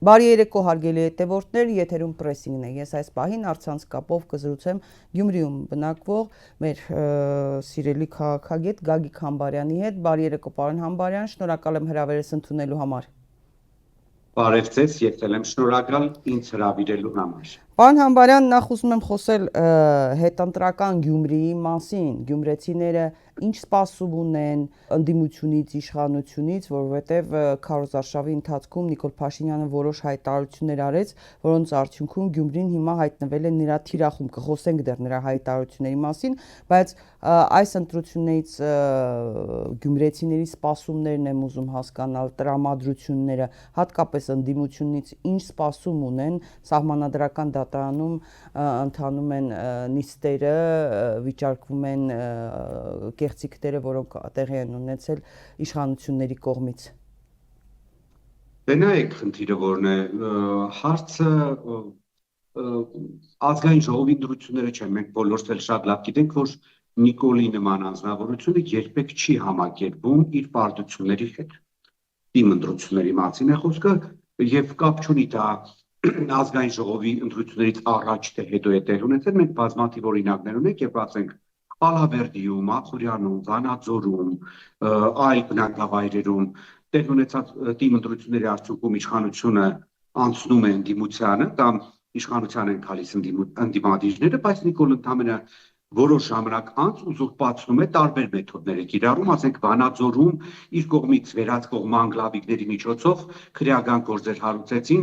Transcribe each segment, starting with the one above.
Բարի երեկո հարգելի հետևորդներ, եթերում պրեսինգն է։ Ես այս պահին առցանց կապով կզրուցեմ Գյումրիում բնակվող մեր սիրելի քաղաքագետ Գագիկ Համբարյանի հետ։ Բարի երեկո, պարոն Համբարյան, շնորհակալ եմ հրավերս ընդունելու համար։ Բարև ձեզ, ես եմ շնորհակալ ինձ հրավիրելու համար։ Պարոն Համբարյան, նախ ուզում եմ խոսել հետընտրական Գյումրիի մասին, գյումրեցիները ինչ սպասում ունեն ընդդիմությունից, իշխանությունից, որովհետև քարոզարշավի ընթացքում Նիկոլ Փաշինյանը որոշ հայտարարություններ արեց, որոնց արդյունքում Գյումրին հիմա հայտնվել է նրա թիրախում, կխոսենք դեռ նրա հայտարարությունների մասին, բայց այս ընտրություններից գյումրեցիների սպասումներն եմ ուզում հասկանալ, տրամադրությունները, հատկապես ընդդիմությունից ինչ սպասում ունեն, սահմանադրական դատարանում ընթանում են նիստերը, վիճարկվում են կեղծիքները, որոնք տեղի են ունեցել իշխանությունների կողմից։ Դե նայեք, խնդիրը որն է, հարցը ազգային ժողովի ընտրությունները չեն, մենք բոլորս էլ շատ լավ գիտենք, որ Նիկոլի նման անձնավորությունը երբեք չի համակերպվում իր պարտությունների հետ։ Իմ ընտրությունների մասին է խոսքը եւ կապ չունի դա ազգային ժողովի ընտրություններից առաջ թե հետո է տեղ ունեցել, մենք բազմաթիվ օրինակներ ունենք եւ ասենք Ալավերդիում, Ախուրյանում, Վանաձորում, այլ բնակավայրերում տեղ ունեցած թիմ ընտրությունների արդյունքում իշխանությունը անցնում է ընդդիմությանը կամ իշխանության են գալիս ընդդիմադիրները, բայց Նիկոլ ընդամենը որոշ ժամանակ անց ուզուրպացնում է տարբեր մեթոդներ է կիրառում, ասենք Վանաձորում իր կողմից վերածկող մանգլավիկների միջոցով քրեական գործեր հարուցեցին,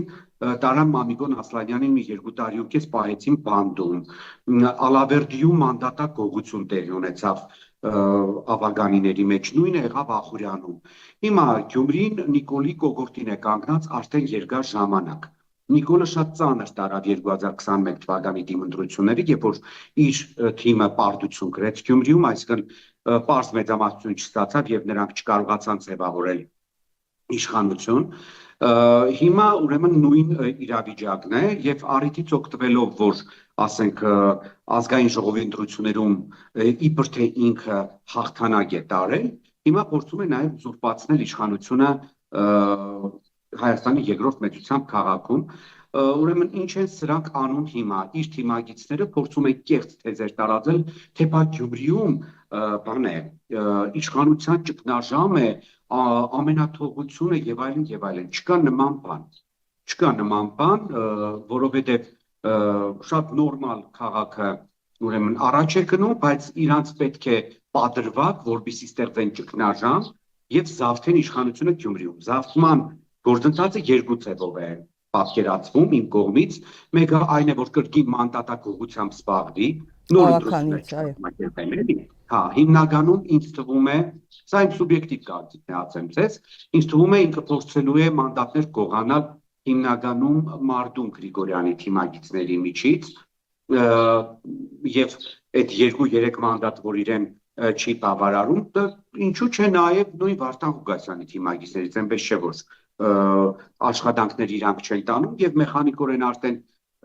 Տարամ Մամիկոն Ասլանյանին մի 2 տարի ու կես պահեցին բանդում, Ալավերդիում մանդատակ գողություն տեղի ունեցավ ավագանիների մեջ, նույնը եղավ Ախուրյանում։ Հիմա Գյումրին Նիկոլի կողորտին է կանգնած արդեն երկար ժամանակ։ Նիկոլը շատ ծանր տարավ 2021 թվականի թիմ ընտրությունները, երբ որ իր թիմը պարտություն գրեց Գյումրիում, այսինքն պարզ մեծամասնություն չստացավ եւ նրանք չկարողացան ձևավորել իշխանություն։ Հիմա ուրեմն նույն իրավիճակն է եւ առիթից օգտվելով, որ ասենք ազգային ժողովի ընտրություններում իբր թե ինքը հաղթանակ է տարել, հիմա փորձում է նաեւ ուզուրպացնել իշխանությունը Հայաստանի երկրորդ մեծությամբ քաղաքում, ուրեմն ինչ են սրանք անում հիմա, իր թիմագիծները փորձում են կեղծ թեզեր տարածել, թե բա Գյումրիում բան է, իշխանության ճգնաժամ է, ամենաթողությունը եւ այլն, չկա նման բան, որովհետեւ շատ նորմալ քաղաքը ուրեմն առաջ է գնում, բայց իրանց պետք է պատրվակ, որպեսզի ստեղծեն ճգնաժամ եւ զավթեն իշխանությունը Գյումրիում։ Զավթման գործընթացը երկու ձևով է պատկերացվում իմ կողմից, մեկը այն է, որ կրկին մանդատակողությամբ զբաղվի, նոր ընտրություններ, հա, հիմնականում ինձ թվում է, սա իմ սուբյեկտիվ կարծիքն է, ասեմ ձեզ, ինձ թվում է ինքը փորձելու է մանդատներ գողանալ հիմնականում Մարդուն Գրիգորյանի թիմագիծների միջից եւ այդ 2-3 մանդատ, որ իրեն չի բավարարում, ինչու՞ չէ նաեւ նույն Վարդան Ղուկասյանի թիմագիծներից, այնպես չէ որ աշխատանքներ իրանք չեն տանում եւ մեխանիկորեն արդեն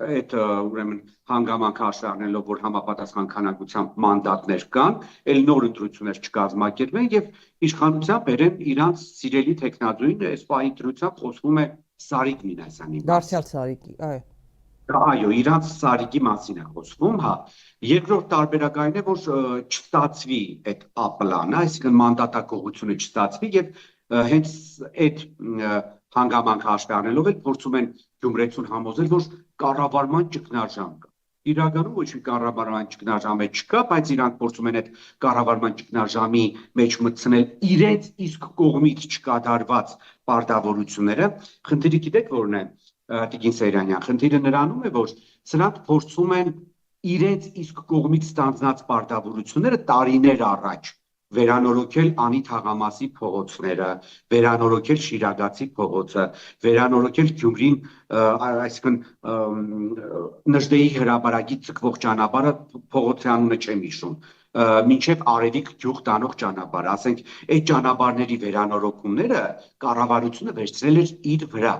այդ ուրեմն հանգամանքը հաշվառնելով, որ համապատասխան քանակությամբ մանդատներ կան, ել նոր ընտրություններ չկազմակերպեն եւ իշխանության բերեն իրանց սիրելի տեխնազույն, այս պահի դրությամբ խոսվում է Սարիկ Մինասյանի մասին։ Դարձյալ Սարիկի, Այո, իրանց Սարիկի մասին է խոսվում, հա։ Երկրորդ տարբերակային է, որ չստացվի այդ պլանը, այսինքն մանդատակողությունը չստացվի եւ հենց այդ հանգամանքը հաշվառնելով էլ փորձում են Գյումրեցուն համոզել, որ կառավարման ճգնաժամ կա։ Իրականում ոչ մի կառավարման ճգնաժամ չկա, բայց իրանք փորձում են այդ կառավարման ճգնաժամի մեջ մտցնել իրենց իսկ կողմից չկատարված պարտավորությունները։ Խնդիրը գիտեք որն է, Տիկին Սեյրանյան, խնդիրը նրանում է, որ սրանք փորձում են իրենց իսկ կողմից ստանձնած պարտավորությունները տարիներ առաջ վերանորոգել Անի Թաղամասի փողոցները, վերանորոգել Շիրագացի փողոցը, վերանորոգել Գյումրին, այսինքն Նժդեի հրապարակի ցկվող ճանապարհը, փողոցի անունը չեմ հիշում, մինչև Արևիկ գյուղ տանող ճանապարհը, ասենք այդ ճանապարհների վերանորոգումները կառավարությունը վերցրել էր իր վրա,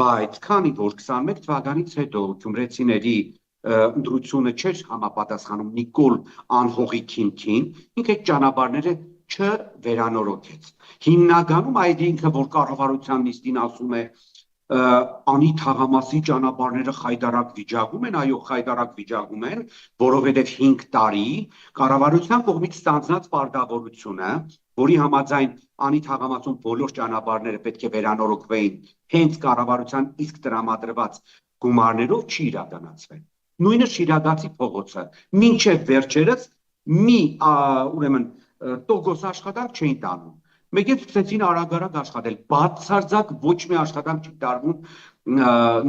բայց քանի որ 21 թվականից հետո գյումրեցիների ընտրությունը չէր համապատասխանում Նիկոլ անհողի քիմքին, ինքը այդ ճանապարհները չվերանորոգեց։ Հիմնականում այդ ինքը, որ կառավարության նիստին ասում է անի թաղամասի ճանապարհները խայդարակ վիճակում են, այո, խայդարակ վիճակում են, որովհետև 5 տարի կառավարության կողմից ստանձնած պարտավորությունը, որի համաձայն անի թաղամասում բոլոր ճանապարհները պետք է վերանորոգվեին հենց կառավարության իսկ տրամադրված գումարներով չի իրականացվել։ Նույնը Շիրագացի փողոցը մինչև վերջերս ուրեմն տոկոս աշխատանք չէին տանում։ Մեկ ցույցեցին արագ աշխատել, բացարձակ ոչ մի աշխատանք չի տարվում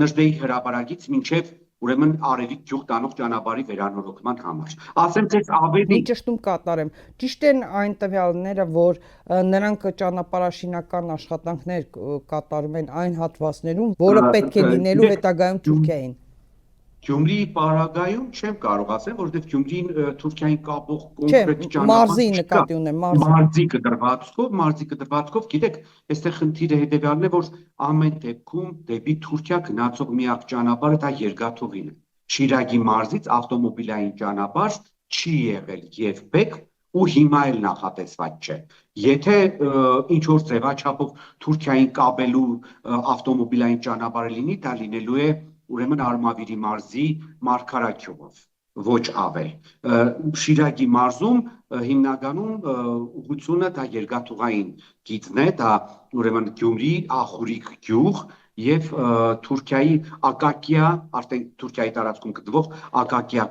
Նժդեի հրապարակից մինչև ուրեմն Արևիկ գյուղ տանող ճանապարհի վերանորոգման համար։ Ասեմ ձեզ ավելի Մի ճշտում կատարեմ։ Ճիշտ են այն տվյալները, որ նրանք ճանապարհաշինական աշխատանքներ կատարում են այն հատվածներում, որը պետք է լինելու հետագայում Թուրքիային։ Գյումրիի պարագայում չեմ կարող ասել, որովհետև Գյումրին Թուրքիային կապող Չէ, կոնկրետ ճանապարհ մարզի նկատի ունեմ, մարզի կտրվածքով, գիտեք, այստեղ խնդիրը հետևյալն է, որ ամեն դեպքում դեպի Թուրքիա գնացող միակ ճանապարհը դա երկաթուղին է։ Շիրագի մարզից ավտոմոբիլային ճանապարհ չի եղել երբեք ու հիմա էլ նախատեսված չէ։ Եթե ինչ որ ձևաչափով Թուրքիային կապելու ավտոմոբիլային ճանապարհը լինի, դա լինելու է ուրեմն Արմավիրի մարզի Մարգարաքյուղով, ոչ ավել։ Շիրագի մարզում հիմնականում ուղղությունը դա երկաթուղային գիծն է, դա ուրեմն Գյումրի Ախուրիկ գյուղ եւ Թուրքիայի Ակակիա, արդեն Թուրքիայի տարածքում գտնվող Ակակիա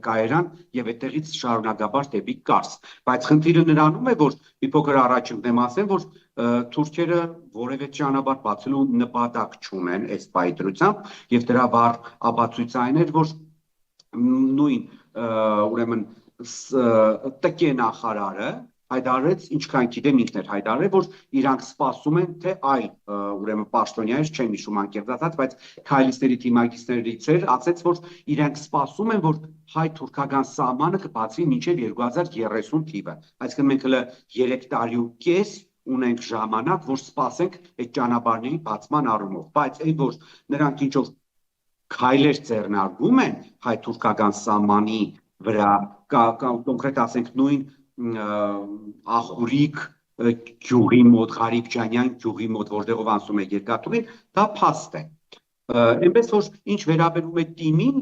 կայարան եւ այդտեղից շարունակաբար դեպի Կարս։ Բայց խնդիրը նրանում է, որ մի փոքր առաջ եմ ասեմ, որ թուրքերը որևէ ճանապարհ բացելու նպատակ չունեն այս պայծրությամբ եւ դրա վառ ապացույցը այն էր, որ նույն ուրեմն ՏԿ նախարարը հայտարարեց, ինչքան գիտեմ ինքն էր հայտարարել, որ իրանք սպասում են, թե այլ ուրեմն պաշտոնյաներ չեմ հիշում անկեղծ ասած, բայց քայլիստերի թիմակիցներից էր, ասաց, որ իրանք սպասում են, որ հայ-թուրքական սահմանը կբացվի մինչև 2030 թիվը։ Այսինքն մենք հələ 3 տարի ու կես ունենք ժամանակ, որ սպասենք այդ ճանապարհների բացման առումով, բայց այն որ նրանք ինչ որ քայլեր ձեռնարկում են հայ-թուրքական սահմանի վրա, կոնկրետ ասենք նույն Ախուրիկ գյուղի մոտ, Ղարիբջանյան գյուղի մոտ, որտեղով անցնում է երկաթուղին, դա փաստ է։ Այնպես որ ինչ վերաբերում է թիմին,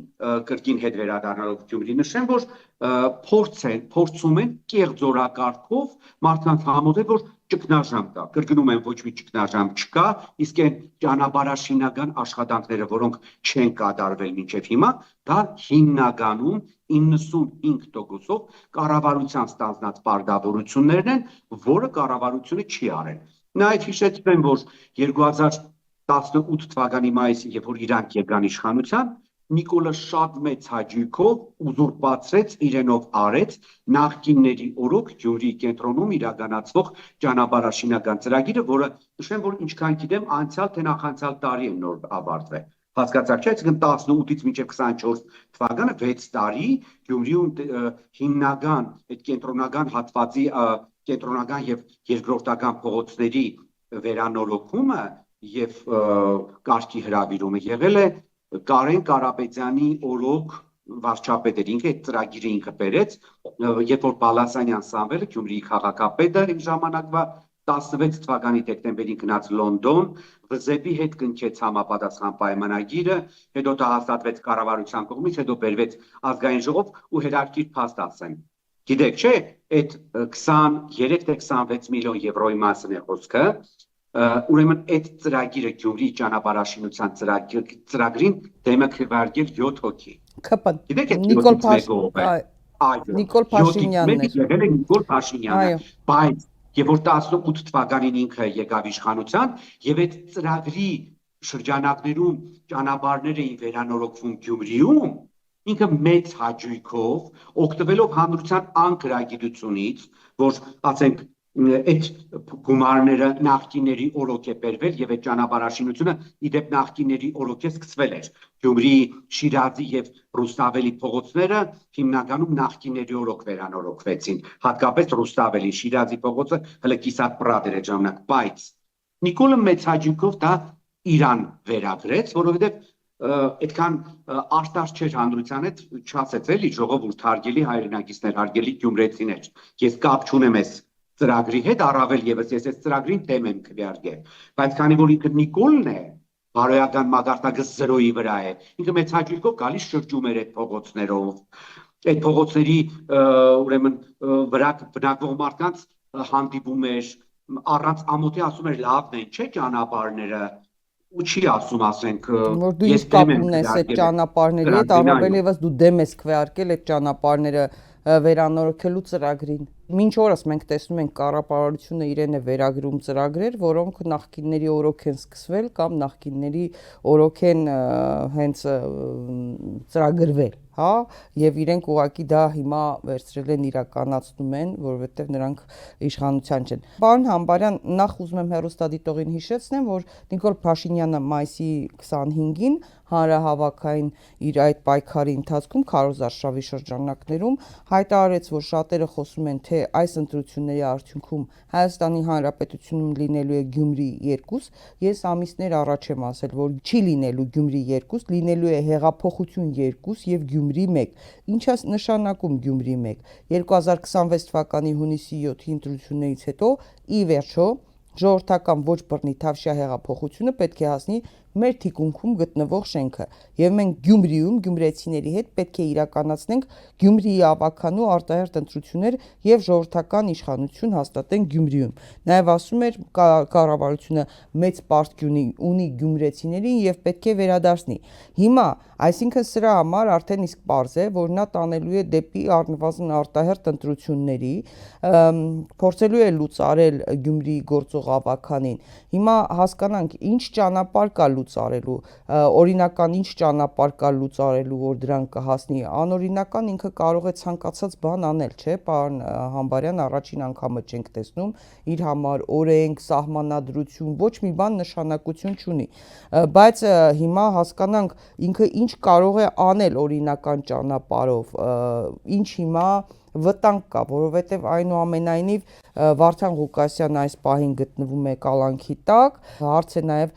կրկին հետ վերադառնալով Գյումրի նշեմ, որ փորձում են կեղծորակարգով մարդկանց համոզել, որ ճգնաժամ կա, կրկնում եմ ոչ մի ճգնաժամ չկա, իսկ այն ճանապարհաշինական աշխատանքները, որոնք չեն կատարվել մինչև հիմա, դա հիմնականում 95%-ով կառավարության ստանձնած պարտավորություններն են, որը կառավարությունը չի արել։ Նաև հիշեցնեմ, որ 2018 թվականի մայիսին, երբ որ իրանք եկան իշխանության, Նիկոլը շատ մեծ հաճույքով ուզուրպացրեց իրենով արեց նախկինների օրոք Գյումրիի կենտրոնում իրականացվող ճանապարհաշինական ծրագիրը, որը նշեմ, որ ինչքան գիտեմ, անցյալ թե նախանցյալ տարի է նոր ավարտվել։ Հասկացաք չէ՞, այսինքն 18-ից մինչև 24 թվականը 6 տարի Գյումրիում հիմնական այդ կենտրոնական հատվածի կենտրոնական եւ երկրորդական փողոցների վերանորոգումը եւ կարգի հրավիրումը եղել է Կարեն Կարապետյանի օրոք վարչապետ էր, ինքը այդ ծրագիրը ինքը բերեց, երբ որ Բալասանյան Սամվելը Գյումրիի քաղաքապետը այն ժամանակվա 16 թվականի դեկտեմբերին գնաց Լոնդոն, ՎԶԵՊ-ի հետ կնքեց համապատասխան պայմանագիրը, հետո դա հաստատվեց կառավարության կողմից, հետո բերվեց ազգային ժողով ու հետաքրքիր փաստ ասեմ։ Գիտեք, չէ, այդ 23 թե 26 միլիոն եվրոյի մասին է խոսքը, ուրեմն այդ ծրագիրը Գյումրիի ճանապարհաշինության ծրագրին դեմը քվարկել 7 հոգի։ Գիտեք, Նիկոլ Փաշինյանն է։ Նիկոլ Փաշինյանը, բայց եւ որ 18 թվականին ինքը եկավ իշխանության եւ այդ ծրագրի շրջանակներում ճանապարհներ էին վերանորոգվում Գյումրիում, ինքը մեծ հաճույքով օգտվելով հանրության անկրագիտությունից, որ ասենք այդ գումարները նախկինների օրոք է բերվել եւ այդ ճանապարհաշինությունը իդեպ նախկինների օրոք է սկսվել էր։ Գյումրիի Շիրազի եւ Ռուստավելի փողոցները հիմնականում նախկինների օրոք վերանորոգվեցին, հատկապես Ռուստավելի Շիրազի փողոցը հələ կիսատ պրատ էր այդ ժամանակ, բայց Նիկոլը մեծ հաճույքով դա իրան վերագրեց, որովհետեւ այդքան արտար չէր հանրության հետ չասեց էլի ժողովուրդ հարգելի հայրենակիցներ, հարգելի գյումրեցիներ, ես կապ չունեմ այս ծրագրի հետ, առավել եւս ես այս ծրագրին դեմ եմ քվեարկել, բայց քանի որ ինքը Նիկոլն է, բարոյական մակարդակը 0-ի վրա է։ Ինքը մեծ հաճույքով գալիս շրջում էր այդ փողոցներով։ Այդ փողոցների ուրեմն վրա բնակվող մարդկանց հանդիպում էր, առանց ամոթի ասում էր լավն են, չէ՞ ճանապարհները, ու չի ասում, ասենք, որ դու ինչ կապ ունես այդ ճանապարհների հետ, առավել եւս դու դեմ ես քվեարկել այդ ճանապարհները վերանորոգելու ծրագրին։ Մինչ օրս մենք տեսնում ենք կառավարությունը իրեն է վերագրում ծրագրեր, որոնք նախկինների օրոք են սկսվել կամ նախկինների օրոք են հենց ծրագրվել, հա, եւ իրենք ուղղակի դա հիմա վերցրել են իրականացնում են, որովհետեւ նրանք իշխանության չեն։ Պարոն Համբարյան, նախ ուզում եմ հեռուստադիտողին հիշեցնեմ, որ Նիկոլ Փաշինյանը մայիսի 25-ին հանրահավաքային իր այդ պայքարի ընթացքում քարոզարշավի շրջանակներում հայտարարեց, որ շատերը խոսում են, թե այս ընտրությունների արդյունքում Հայաստանի Հանրապետությունում լինելու է Գյումրի 2, ես ամիսներ առաջ եմ ասել, որ չի լինելու Գյումրի 2, լինելու է հեղափոխություն 2 եւ Գյումրի 1։ Ինչ է նշանակում Գյումրի 1։ 2026 թվականի հունիսի 7-ի ընտրություններից հետո ի վերջո ժողովրդական ոչ բռնի Թավշյա հեղափոխությունը պետք է հասնի մեր թիկունքում գտնվող շենքը եւ մենք Գյումրիում գյումրեցիների հետ պետք է իրականացնենք Գյումրիի ավականու արտահերթ ընտրություններ եւ ժողովրդական իշխանություն հաստատենք Գյումրիում։ Նաեւ ասում էր կառավարությունը մեծ պարտք ունի գյումրեցիներին եւ պետք է վերադարձնի։ Հիմա, այսինքն սրա համար արդեն իսկ պարզ է, որ նա տանելու է դեպի առնվազն արտահերթ ընտրությունների, փորձելու է լուծարել Գյումրիի գործող ավականին։ Հիմա հասկանանք ինչ ճանապարհ կա լուծարելու, օրինական ինչ ճանապարհ կա լուծարելու, որ դրան կհասնի, անօրինական ինքը կարող է ցանկացած բան անել, չէ՞, պարոն Համբարյան, առաջին անգամը չենք տեսնում, իր համար օրենք, սահմանադրություն, ոչ մի բան նշանակություն չունի, բայց հիմա հասկանանք ինքը ինչ կարող է անել օրինական ճանապարհով, ինչ հիմա վտանգ կա, որովհետև այնուամենայնիվ Վարդան Ղուկասյանը այս պահին գտնվում է կալանքի տակ, հարց է նաև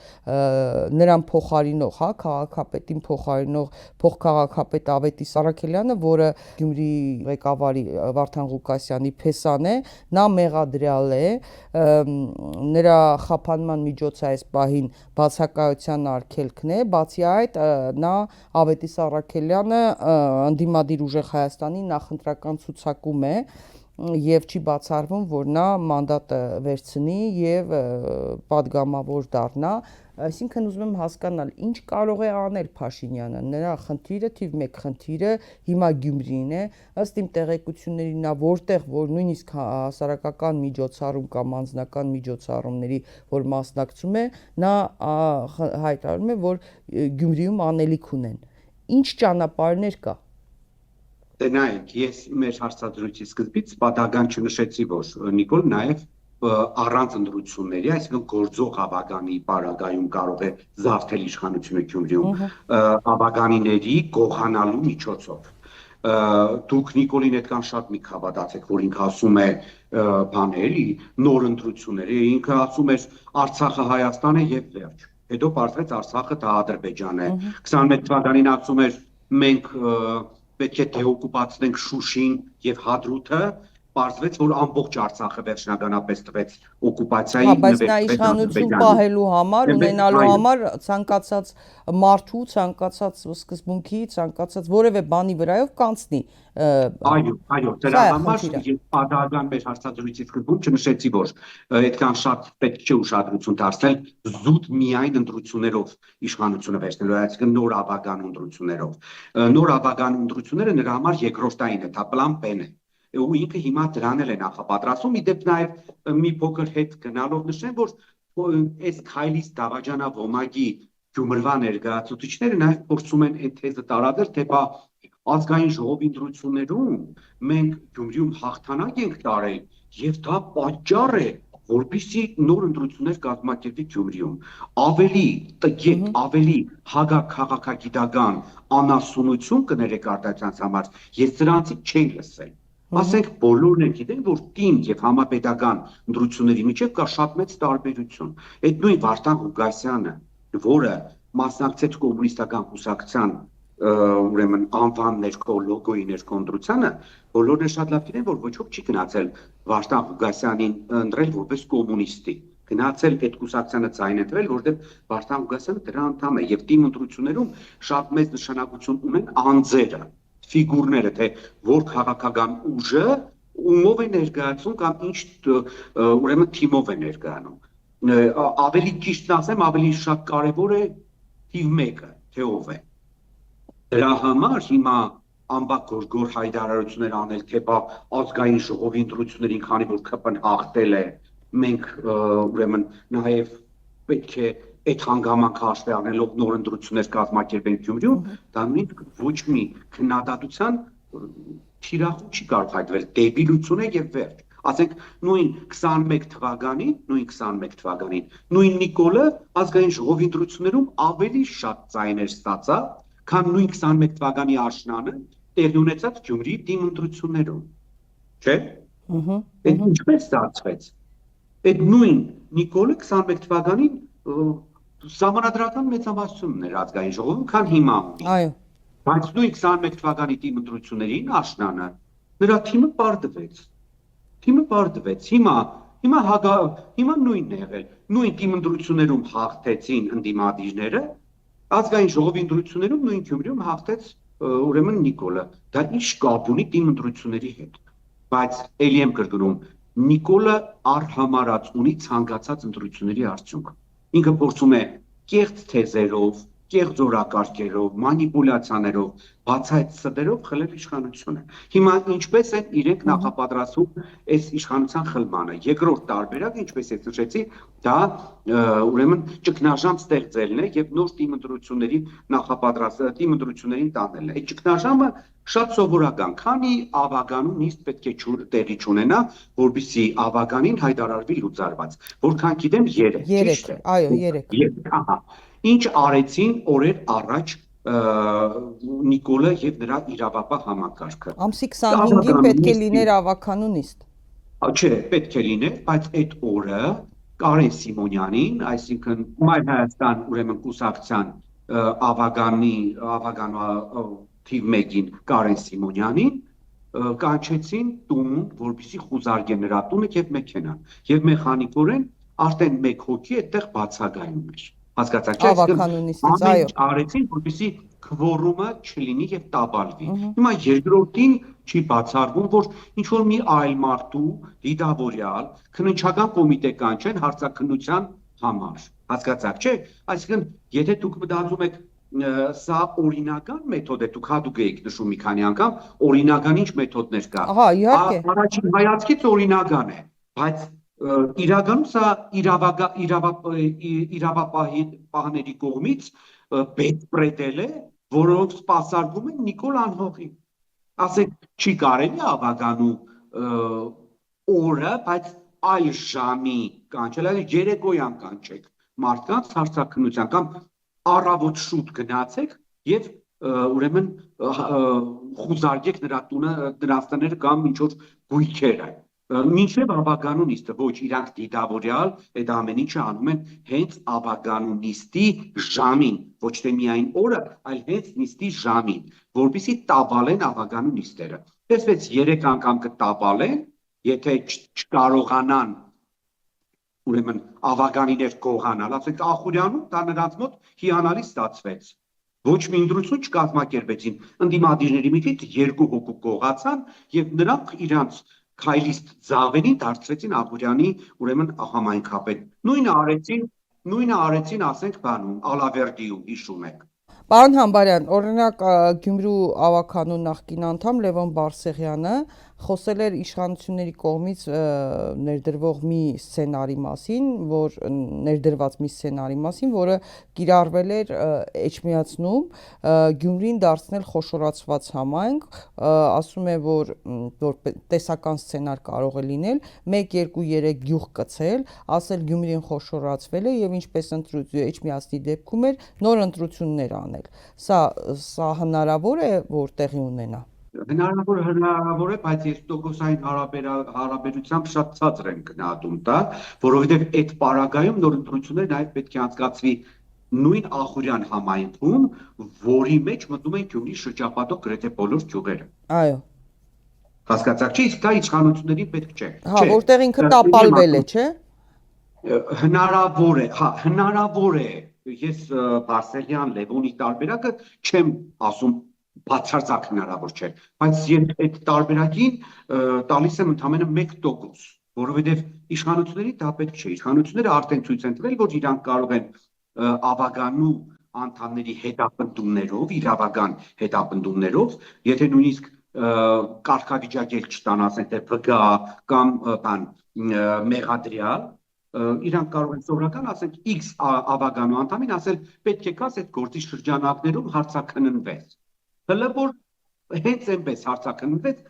նրան փոխարինող, հա, քաղաքապետին փոխարինող փոխքաղաքապետ Ավետիս Առաքելյանը, որը Գյումրիի ղեկավարի Վարդան Ղուկասյանի փեսան է, նա մեղադրյալ է, նրա խափանման միջոցը այս պահին բացակայության արգելքն է, բացի այդ նա Ավետիս Առաքելյանը ընդդիմադիր ուժեղ Հայաստանի նախընտրական ցուցակում է եւ չի բացառվում, որ նա մանդատը վերցնի եւ պատգամավոր դառնա, այսինքն ուզում եմ հասկանալ, ինչ կարող է անել Փաշինյանը, նրա խնդիրը թիվ 1 խնդիրը հիմա Գյումրին է, ըստ իմ տեղեկությունների նա որտեղ որ նույնիսկ հասարակական միջոցառում կամ անձնական միջոցառումների որ մասնակցում է, նա հայտարարում է, որ Գյումրիում անելիք ունեն, ինչ ճանապարհներ կա։ Դե նայեք, ես մեր հարցադրույցի սկզբից պատահական չնշեցի, որ Նիկոլ նաև առանց ընտրությունների, այսինքն գործող ավագանի պարագայում կարող է զավթել իշխանությունը Գյումրիում ավագանիների գողանալու միջոցով։ Դուք Նիկոլին այդքան շատ մի հավատացեք, որ ինքը ասում է բան էլի, նոր ընտրություններ, ինքը ասում էր Արցախը Հայաստան է եւ վերջ։ Հետո պարզվեց Արցախը դա Ադրբեջան է։ 21 թվականին ասում էր մենք պետք է դեօկուպացնենք Շուշին եւ Հադրութը, պարզվեց, որ ամբողջ Արցախը վերջնականապես տվեց օկուպացիայի բայց նա իշխանություն պահելու համար, ունենալու համար ցանկացած մարդու, ցանկացած սկզբունքի, ցանկացած որևէ բանի վրայով կանցնի։ Այո, դրա համար ես պատահական մեր հարցադրույցի սկզբում չնշեցի, որ այդքան շատ պետք չէ ուշադրություն դարձնել զուտ միայն ընտրություններով իշխանությունը վերցնելու, այսինքն նոր ավագան ընտրություններով։ Նոր ավագան ընտրությունները նրա համար երկրորդային է, դա պլան B-ն է։ Ու ինքը հիմա դրան էլ է նախապատրաստում, իդեպ նաև մի փոքր հետ գնալով նշեմ, որ այս քայլից դավաճանա ոմագի Գյումրվա ներկայացուցիչները նաև փորձում են այդ թեզը տարածել, թե բա ազգային ժողովի ընտրություններում մենք Գյումրիում հաղթանակ ենք տարել եւ դա պատճառ է, որպեսզի նոր ընտրություններ կազմակերպվի Գյումրիում։ Ավելի տգետ, ավելի հագաքաղաքագիտական անասունություն կներեք արտադրության համար, ես դրանցից չեմ լսել։ Ասենք բոլորն են գիտեն, որ թիմ եւ համապետական ընտրությունների միջեւ կա շատ մեծ տարբերություն։ Այդ նույն Վարդան Ղուկասյանը, որը մասնակցեց կոմունիստական կուսակցության ուրեմն անվան ներքո լոգոյի ներքո ընտրությանը, բոլորն շատ լավ գիտեն, որ ոչ ոք չի գնացել Վարդան Ղուկասյանին ընտրել որպես կոմունիստի, գնացել այդ կուսակցությանը ձայնեցվել, որտեղ Վարդան Ղուկասյանը դրա անդամ է եւ թիմ ընտրություններում շատ մեծ նշանակություն ունեն անձերը, ֆիգուրները, թե որ քաղաքական ուժը ումով է ներկայացում կամ ինչ ուրեմն թիմով է ներկայանում։ Ավելի ճիշտ ասեմ, ավելի շատ կարևոր է թիվ 1-ը, թե ով է։ Դրա համար հիմա ամբողջ հայտարարություններ անել, թե բա ազգային ժողովի ընտրություններին, քանի որ ԿՊ-ն հաղթել է, մենք ուրեմն նաև պետք է այդ հանգամանքը հաշվի առնելով նոր ընտրություններ կազմակերպենք Գյումրիում, դա նույնիսկ ոչ մի քննադատության թիրախում չի կարող հայտնվել, դեպի լուծում է եւ վերջ։ Ասենք նույն 21 թվականին նույն Նիկոլը ազգային ժողովի ընտրություններում ավելի շատ ձայներ ստացավ, քան նույն 21 թվականի աշնանը տեղի ունեցած Գյումրիի թիմ ընտրություններում, չէ՞։ Այդ ինչպես ստացվեց։ Այդ նույն Նիկոլը 21 թվականին սահմանադրական մեծամասնություն ուներ ազգային ժողովում, քան հիմա ունի։ Այո։ Բայց նույն 21 թվականի թիմ ընտրություններին աշնանը նրա թիմը պարտվեց։ Հիմա նույնն է եղել։ Նույն թիմ ընտրություններում հաղթեցին ընդդիմադիրները, ազգային ժողովի ընտրություններում նույն Գյումրիում հաղթեց ուրեմն Նիկոլը։ Դա ինչ կապ ունի թիմ ընտրությունների հետ։ Բայց ելի եմ կրկնում, Նիկոլը առհամարած ունի ցանկացած ընտրությունների արդյունք։ Ինքը փորձում է կեղծ թեզերով, կեղծ օրակարգերով, մանիպուլյացիաներով, բացահայտ սրտերով խլել իշխանությունը։ Հիմա ինչպես են իրենք նախապատրաստում այս իշխանության խլմանը։ Երկրորդ տարբերակը, ինչպես ես նշեցի, դա ուրեմն ճգնաժամ ստեղծելն է եւ նոր թիմ ընտրություններին տանելն է։ Այդ ճգնաժամը շատ սովորական, քանի ավագանու նիստ պետք է տեղի չունենա, որբիսի ավագանին հայտարարվի լուծարված։ Որքան գիտեմ 3, ճիշտ է։ Այո, 3։ Ահա։ Ինչ արեցին օրեր առաջ Նիկոլը եւ նրա իրավապահ համակարգը։ Ամսի 25-ին պետք է լիներ ավագանու նիստ։ Չէ, պետք է լիներ, բայց այդ օրը Կարեն Սիմոնյանին, այսինքն Մայր Հայաստան ուրեմն կուսակցության ավագանու թիվ 1-ին Կարեն Սիմոնյանին կանչեցին տուն, որպեսզի խուզարկե նրա տունը եւ մեքենան։ Եվ մեխանիկորեն արդեն 1 հոգի այդտեղ բացակայում էր։ Հասկացաք, չէ՞։ Ավագանունիստից, այո։ Արեցին, որպեսզի քվորումը չլինի եւ տապալվի։ Հիմա երկրորդին չի բացառվում, որ ինչ որ մի այլ մարդու դիտավորյալ քննչական կոմիտե կանչեն հարցաքննության համար։ Հասկացաք, չէ՞։ Այսինքն, եթե դուք մտածում եք սա օրինական մեթոդ է, դուք հատուկ եք նշում մի քանի անգամ, օրինական ինչ մեթոդներ կա։ Ահա, իհարկե։ Առաջին հայացքից օրինական է, բայց իրականում սա իրավապահների կողմից պետպրետել է, որոնք սպասարկում են Նիկոլ Անհողին։ Ասենք, չի կարելի ավագանու օրը, բայց այլ ժամի կանչել, այլ երեկոյան կանչեք մարդկանց հարցաքննության կամ առավոտ շուտ գնացեք եւ ուրեմն խուզարկեք նրա տունը, նրանց տները կամ ինչ որ գույքերը։ Մինչև ավագանու նիստը, ոչ իրանք դիտավորյալ, այդ ամեն ինչը անում են հենց ավագանու նիստի ժամին, ոչ թե միայն օրը, այլ հենց նիստի ժամին, որպեսզի տապալեն ավագանու նիստերը։ Տեսվեց 3 անգամ կտապալեն, եթե չկարողանան ուրեմն ավագանիներ գողանալ, ասենք Ախուրյանում դա նրանց մոտ հիանալի ստացվեց։ Ոչ մի ընտրություն չկազմակերպեցին, ընդդիմադիրների մի քիչ 2 հոգու գողացան եւ նրանք իրանց քայլիստ զավենին դարձրեցին Ախուրյանի ուրեմն համայնքապետ։ Նույնը արեցին, ասենք, բանում, Ալավերդիում, հիշում եք։ Պարոն Համբարյան, օրինակ Գյումրու ավագանու նախկին անդամ Լևոն Բարսեղյանը խոսել էր իշխանությունների կողմից ներդրված մի սցենարի մասին, որը կիրառվել էր Էջմիածնում Գյումրին դարձնել խոշորացված համայնք, ասում է, որ տեսական սցենար կարող է լինել 1-2-3 գյուղ կցել, ասել Գյումրին խոշորացվել է եւ ինչպես Էջմիածնի դեպքում էր նոր ընտրություններ անել։ Սա հնարավոր է, որ տեղի ունենա։ Հնարավոր է, բայց ես տոկոսային հարաբերությամբ շատ ցածր եմ գնահատում դա, որովհետև այդ պարագայում նոր ընտրություններ նաև պետք է անցկացվի նույն Ախուրյան համայնքում, որի մեջ մտնում են Գյումրի շրջապատող գրեթե բոլոր գյուղերը։ Այո։ Հասկացաք, չէ՞, իսկ դա իշխանությունների պետք չէ։ Հա, որտեղ ինքը տապալվել է, չէ՞։ Հնարավոր է, ես Բարսեղյան, Լևոնի տարբերակը չեմ ասում բացարձակ հնարավոր չէ, բայց այդ տարբերակին տալիս եմ ընդամենը 1%, որովհետև իշխանությունների դա պետք չէ, իշխանությունները արդեն ցույց են տվել, որ իրանք կարող են ավագանու անդամների հետապնդումներով, իրավական հետապնդումներով, եթե նույնիսկ կարգավիճակել չտան, ասենք թե ՊԳԱ կամ մեղադրյալ, իրանք կարող են սովորական, ասենք, X ավագանու անդամին ասել, պետք է կաս այդ գործի շրջանակներում հարցաքննվեց։ Հələ որ հենց այնպես հարցաքննվեց,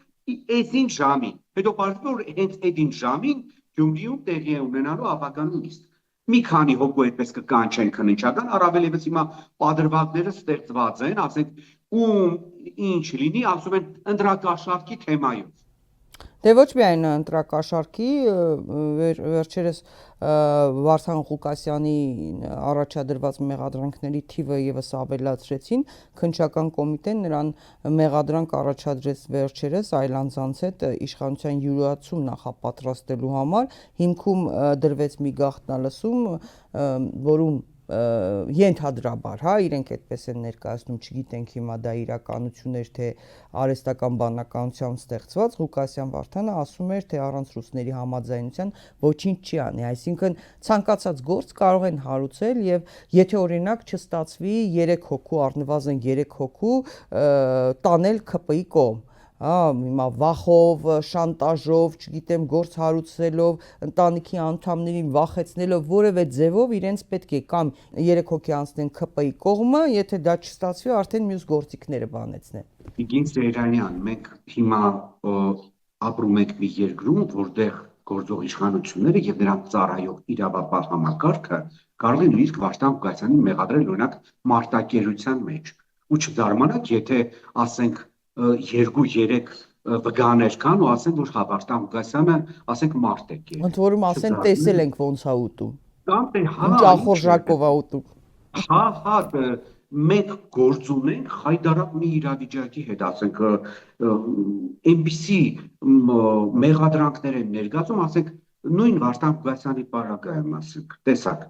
այսին ժամին, հետո պարզվում է, որ հենց այդին ժամին Գյումրիում տեղի է ունենալու ավագանու նիստ։ Մի քանի հոգու այդպես կկանչեն քննիչական, առավել ևս հիմա պատրվակները ստեղծված են, ասենք, ում ինչ լինի, ասում են ընտրակաշառքի թեմայով։ Դե ոչ միայն ընտրակաշառքի, վերջերս Վարդան Ղուկասյանի առաջադրված մեղադրանքների թիվը եւս ավելացրեցին, քննչական կոմիտեն նրան մեղադրանք առաջադրեց վերջերս այլանձանց հետ իշխանության յուրացում նախապատրաստելու համար, հիմքում դրվեց մի գաղտնալսում, որում ենթադրաբար, իրենք այդպես են ներկայացնում, չգիտենք հիմա դա իրականություն էր, թե արհեստական բանականությամբ ստեղծված, Ղուկասյան Վարդանը ասում էր, թե առանց ռուսների համաձայնության ոչինչ չի անի, այսինքն ցանկացած գործ կարող են հարուցել եւ եթե օրինակ չստացվի 3 հոգու, առնվազն 3 հոգու տանել ՔՊ-ի կողմ, հիմա վախով, շանտաժով, չգիտեմ, գործ հարուցելով, ընտանիքի անդամներին վախեցնելով, որևէ ձևով իրենց պետք է կամ 3 հոգի անցնեն ՔՊ-ի կողմը, եթե դա չստացվի, արդեն մյուս գործիքները բանեցնեն։ Իգին Սեյրանյան, մենք հիմա ապրում ենք մի երկրում, որտեղ գործող իշխանությունները եւ նրանց ծառայող իրավապահ համակարգը կարող են նույնիսկ Վարդան Ղուկասյանին մեղադրել օրինակ մարտակերության մեջ։ Ու չդարմանաք, եթե ասենք 2-3 վգաներ կան ու ասեն, որ Վարդան Ղուկասյանը, ասենք, մարդ է կերել։ Ընդ որում ասեն, տեսել ենք ոնց է ուտում։ Կամ թե ինչ ախորժակով է ուտում։ Մենք գործ ունենք խայդարակ մի իրավիճակի հետ, ասենք, այնպիսի մեղադրանքներ են ներկայացում, ասենք, նույն Վարդան Ղուկասյանի պարագայում, ասենք, տեսակ,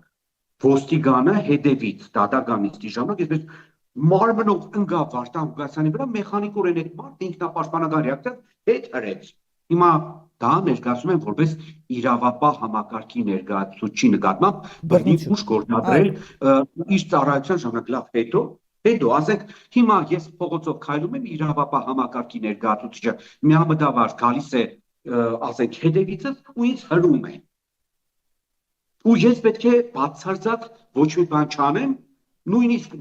ոստիգանը հետևից, դատականիստի ժամանակ, այսպես մարմնով ընկավ Վարդան Ղուկասյանի վրա, մեխանիկորեն այդ մարդը ինքնապաշտպանական ռեակցիայով հետ հրեց։ Հիմա դա ներկայացում են որպես իրավապահ համակարգի ներկայացուցիչի նկատմամբ բռնի ուժ գործադրել իր ծառայության ժամանակ, լավ, հետո ասենք հիմա ես փողոցով քայլում եմ, իրավապահ համակարգի ներկայացուցիչը միամտաբար գալիս է, ասենք, հետևիցս ու ինձ հրում է։ Ու ես պետք է բացարձակ ոչ մի բան չանեմ, նույնիսկ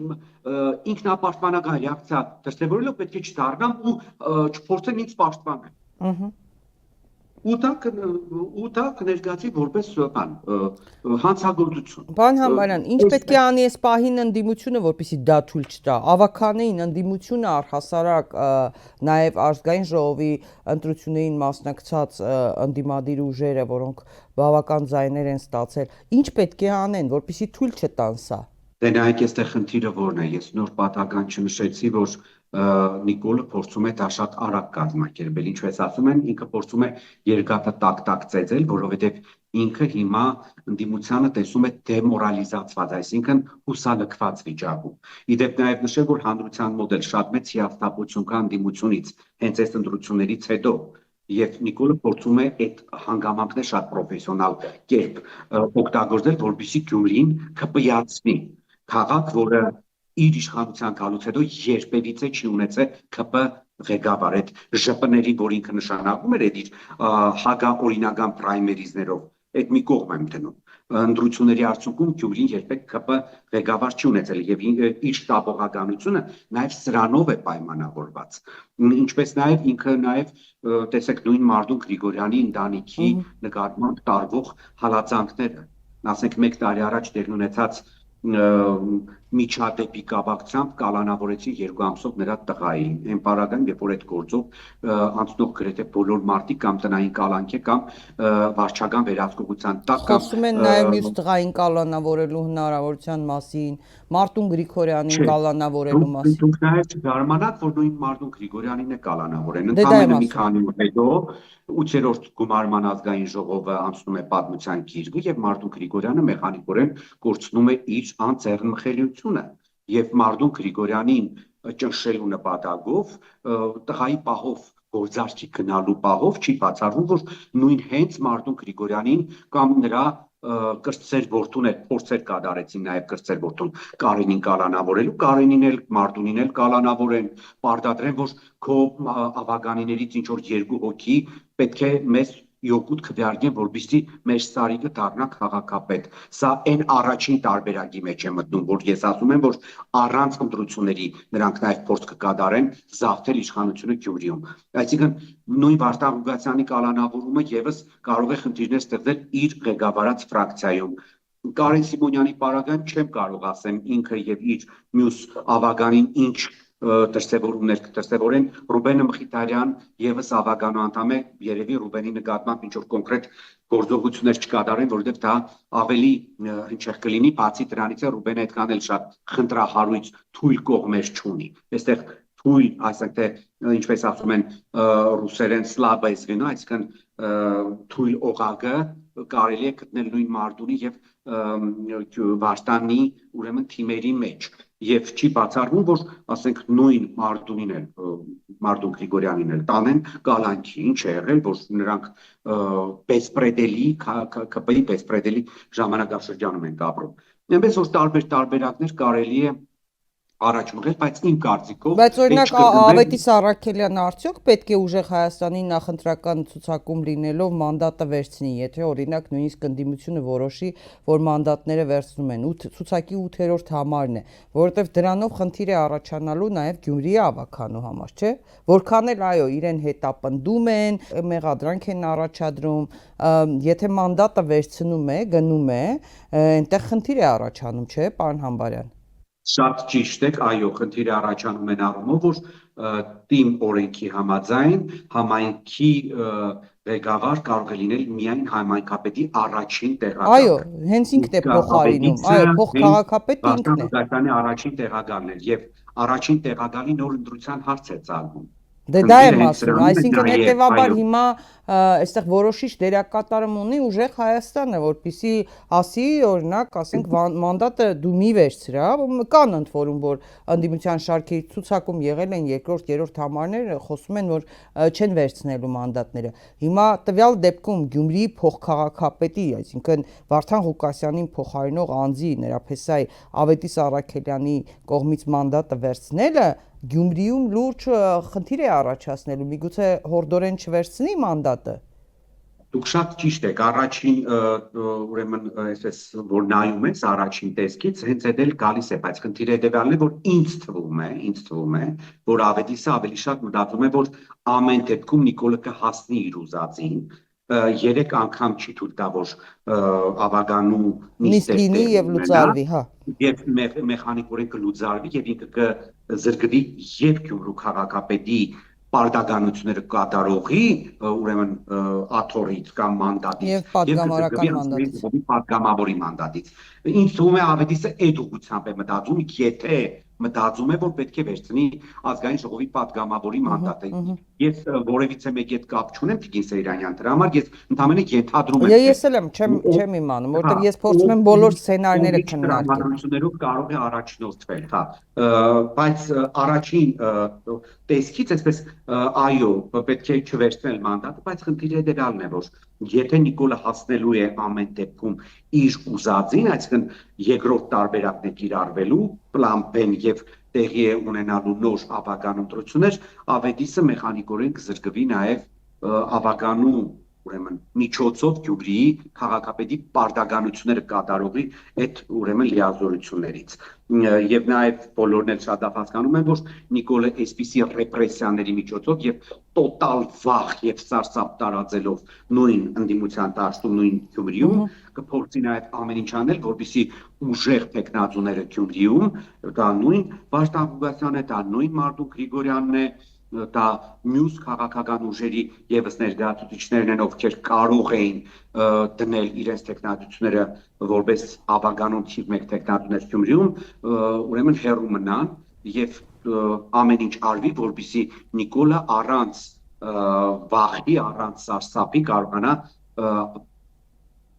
ինքնապաշտպանական ռեակցիա դրսևորելով պետք է չդառնամ ու չփորձեմ ինձ պաշտպանել։ Ու դա կներկայացի որպես հանցագործություն։ Պարոն Համբարյան, ինչ պետք է անի այս պահին ընդդիմությունը, որպեսզի դա թույլ չտա։ Ավականային ընդդիմությունը առհասարակ նաև Ազգային ժողովի ընտրություններին մասնակցած ընդդիմադիր ուժերը, որոնք բավական ձայներ են ստացել, ինչ պետք է անեն, որպեսզի թույլ չտան սա։ Դե նայեք, այստեղ խնդիրը որն է, ես նոր պատահական չնշեցի, որ Նիկոլը փորձում է դա շատ արագ կազմակերպել, ինչպես ասում են, ինքը փորձում է երկաթը տակ-տակ ծեծել, որովհետև ինքը հիմա ընդդիմությանը տեսում է դեմորալիզացված, այսինքն հուսալքված վիճակում։ Իդեպ նաև նշել, որ հանրության մոտ էլ շատ մեծ հիասթափություն կա ընդդիմությունից, հենց այս ընտրություններից հետո, եւ Նիկոլը փորձում է այդ հանգամանքները շատ պրոֆեսիոնալ կերպ օգտագործել, որպեսզի Գյումրին ՔՊ-ացնի, քաղաք, որը իր իշխանության գալուց հետո երբևիցե չի ունեցել ՔՊ ղեկավար, այդ ԺՊ-ների, որ ինքը նշանակում էր, այդ իր հագաօրինական պրայմերիզներով, այդ մի կողմ եմ դնում։ Ընտրությունների արդյունքում Գյումրին երբեք ՔՊ ղեկավար չի ունեցել եւ իր շտաբողականությունը նաեւ սրանով է պայմանավորված։ Ինչպես նաեւ ինքը նաեւ տեսեք նույն Մարդուն Գրիգորյանի ընտանիքի նկատմամբ տարվող հալածանքները, ասենք 1 տարի առաջ տեղի ունեցած միջադեպի կապակցությամբ կալանավորեցին 2 ամսով նրա տղային։ Այն պարագայում, երբ որ այդ գործով անցնող գրեթե բոլոր մարդիկ կամ տնային կալանք է կամ վարչական վերահսկողության տակ կամ Խոսում են նաև մյուս տղային կալանավորելու հնարավորության մասին, Մարտուն Գրիգորյանին կալանավորելու մասին։ Դուք նաև չզարմանաք, որ նույն Մարտուն Գրիգորյանին է կալանավորեն։ Դե դա եմ Ընդամենը մի ասում։ քանի օր հետո 8-րդ գումարման ազգային ժողովը անցնում է պատմության գիրկը եւ Մարտուն Գրիգորյանը մեխանիկորեն կորցնում է իր անձեռնմխելիությունը եւ Մարտուն Գրիգորյանին ճնշելու նպատակով տղայի պահով գործարքի գնալու պահով չի բացառվում, որ նույն հենց Մարտուն Գրիգորյանին կամ նրա կրտսեր որդուն էլ փորձեր կատարեցին նաև կրտսեր որդուն Կարենին կալանավորելու, Կարենին էլ Մարտունին էլ կալանավորեն, պարտադրեն, որ քո ավագանիներից ինչ որ 2 հոգի պետք է մեզ յոգուտ քվեարկեն, որպեսզի մեր սարիկը դառնա քաղաքապետ։ Սա այն առաջին տարբերակի մեջ է մտնում, որ ես ասում եմ, որ առանց ընտրությունների նրանք նաև փորձ կկատարեն զավթել իշխանությունը Գյումրիում։ Այսինքն նույն Վարդան Ղուկասյանի կալանավորումը եւս կարող է խնդիրներ ստեղծել իր ղեկավարած ֆրակցիայում։ Կարեն Սիմոնյանի պարագայում չեմ կարող ասեմ ինքը եւ իր մյուս ավագանին ինչ դրսևորումներ կդրսևորեն Ռուբենը Մխիթարյան եւս ավագանու անդամ է, երևի Ռուբենի նկատմամբ ինչ որ կոնկրետ գործողություններ չկատարեն, որովհետեւ դա ավելի հնչեղ կլինի, բացի դրանից է Ռուբենը այդքան էլ շատ խնդրահարույց թույլ կողմեր չունի։ Այստեղ թույլ, ասենք թե ինչպես ասում են ռուսերեն slabое звено, այսինքն թույլ օղակը կարելի է գտնել նույն Մարտունի եւ Վարդանի ուրեմն թիմերի մեջ եւ չի բացառվում, որ ասենք նույն Մարտունին էլ Մարտուն Գրիգորյանին էլ տանեն կալանքի, ինչ է եղել, որ նրանք բեսպրեդելի ԿՊ-ի բեսպրեդելի ժամանակաշրջանում են ապրում։ Այնպես որ տարբեր տարբերակներ կարելի է առաջ մղել, բայց իմ կարծիքով Բայց օրինակ Ավետիս Առաքելյանը արդյոք պետք է ուժեղ Հայաստանի նախընտրական ցուցակում լինելով մանդատը վերցնի, եթե օրինակ նույնիսկ ընդդիմությունը որոշի, որ մանդատները վերցնում են, ցուցակի 8-րդ համարն է, որովհետև դրանով խնդիր է առաջանալու նաև Գյումրիի ավականու համար, չէ՞։ Որքան էլ այո, իրեն հետապնդում են, մեղադրանք են առաջադրում, եթե մանդատը վերցնում է, գնում է, այնտեղ խնդիր է առաջանում, չէ՞, պարոն Համբարյան։ Շատ ճիշտ եք, այո, խնդիրը առաջանում են առումով, որ թիմ օրենքի համաձայն համայնքի ղեկավար կարող է լինել միայն համայնքապետի առաջին տեղակալը։ Այո, հենց ինքն է փոխարինում, այո, փոխքաղաքապետը ինքն է։ Վարդանի առաջին տեղակալն է եւ առաջին տեղակալի նոր ընտրության հարց է ծագում։ Դե դա եմ ասում, այսինքն հետևաբար հիմա այստեղ որոշիչ դերակատարում ունի ուժեղ Հայաստանը, որպեսզի ասի, օրինակ, ասենք մանդատը դու մի վերցրա, կան ընդ որում, որ ընդդիմության շարքերի ցուցակում եղել են երկրորդ, երրորդ համարներ, խոսում են, որ չեն վերցնելու մանդատները։ Հիմա տվյալ դեպքում Գյումրիի փոխքաղաքապետի, այսինքն Վարդան Ղուկասյանին փոխարինող անձի նրա Ավետիս Առաքելյանի կողմից մանդատը վերցնելը Գյումրիում լուրջ խնդիր է առաջացնելու, միգուցե հորդորեն չվերցնի մանդատը։ Դուք շատ ճիշտ եք, առաջին ուրեմն այսպես որ նայում ես առաջին տեսքից, հենց այդ էլ գալիս է, բայց խնդիրը հետեւյալն է, որ ինձ թվում է, որ Ավետիսը ավելի շատ մտածում է, որ ամեն դեպքում Նիկոլը կհասնի իր ուզածին, 3 անգամ չի թույլ տա, որ ավագանու նիստ լինի եւ լուծարվի, հա։ Եվ մեխանիկորեն կլուծարվի եւ ինքը կզրկվի եւ Գյումրու քաղաքապետի պարտականությունները կատարողի, ուրեմն աթոռից կամ մանդատից եւ պատգամավորի մանդատից։ Ինձ թվում է Ավետիսը այդ ուղղությամբ է մտածում, եթե մտածում է, որ պետք է վերցնի ազգային ժողովի պատգամավորի մանդատը։ Ես որևիցե մեկի հետ կապ չունեմ Տիկին Սեյրանյան, դրա համար ես ընդհանրապես ենթադրում եմ։ Ես էլ չեմ իմանում, որովհետև ես փորձում եմ բոլոր սցենարները քննարկել։ Կարող է առաջնորդվել, հա, բայց առաջին տեսքից այսպես այո, պետք է չվերցնել մանդատը, բայց խնդիրը հետեւյալն է, որ եթե Նիկոլը հասնելու է ամեն դեպքում իր ուզածին, այսինքն երկրորդ տարբերակն է կիրառվելու, պլան B-ն եւ տեղի է ունենալու նոր ավագան ընտրություններ, Ավետիսը մեխանիկորեն կզրկվի նաեւ ավագանու ուրեմն միջոցով Գյումրիի քաղաքապետի պարտականությունները կատարողի այդ ուրեմն լիազորություններից եւ նաեւ բոլորն էլ շատ հասկանում են որ Նիկոլը այսպիսի ռեպրեսիաների միջոցով եւ տոտալ վախ եւ սարսափ տարածելով նույն ընդդիմության դաշտում նույն Գյումրիում կփորձի նաեւ ամեն ինչ անել որպեսզի ուժեղ տեխնատուները Գյումրիում դա նույն Վարդան Ղուկասյանն է դա նույն Մարտուն Գրիգորյանն է դա մյուս քաղաքական ուժերի եւս ներկայացուցիչներն են ովքեր կարող էին դնել իրենց տեխնատությունները որպես ավագանուն թիվ 1 տեխնատուներ Գյումրիում ուրեմն հեռու մնան եւ ամեն ինչ արվի որպեսզի Նիկոլը առանց վախի առանց սարսափի կարողանա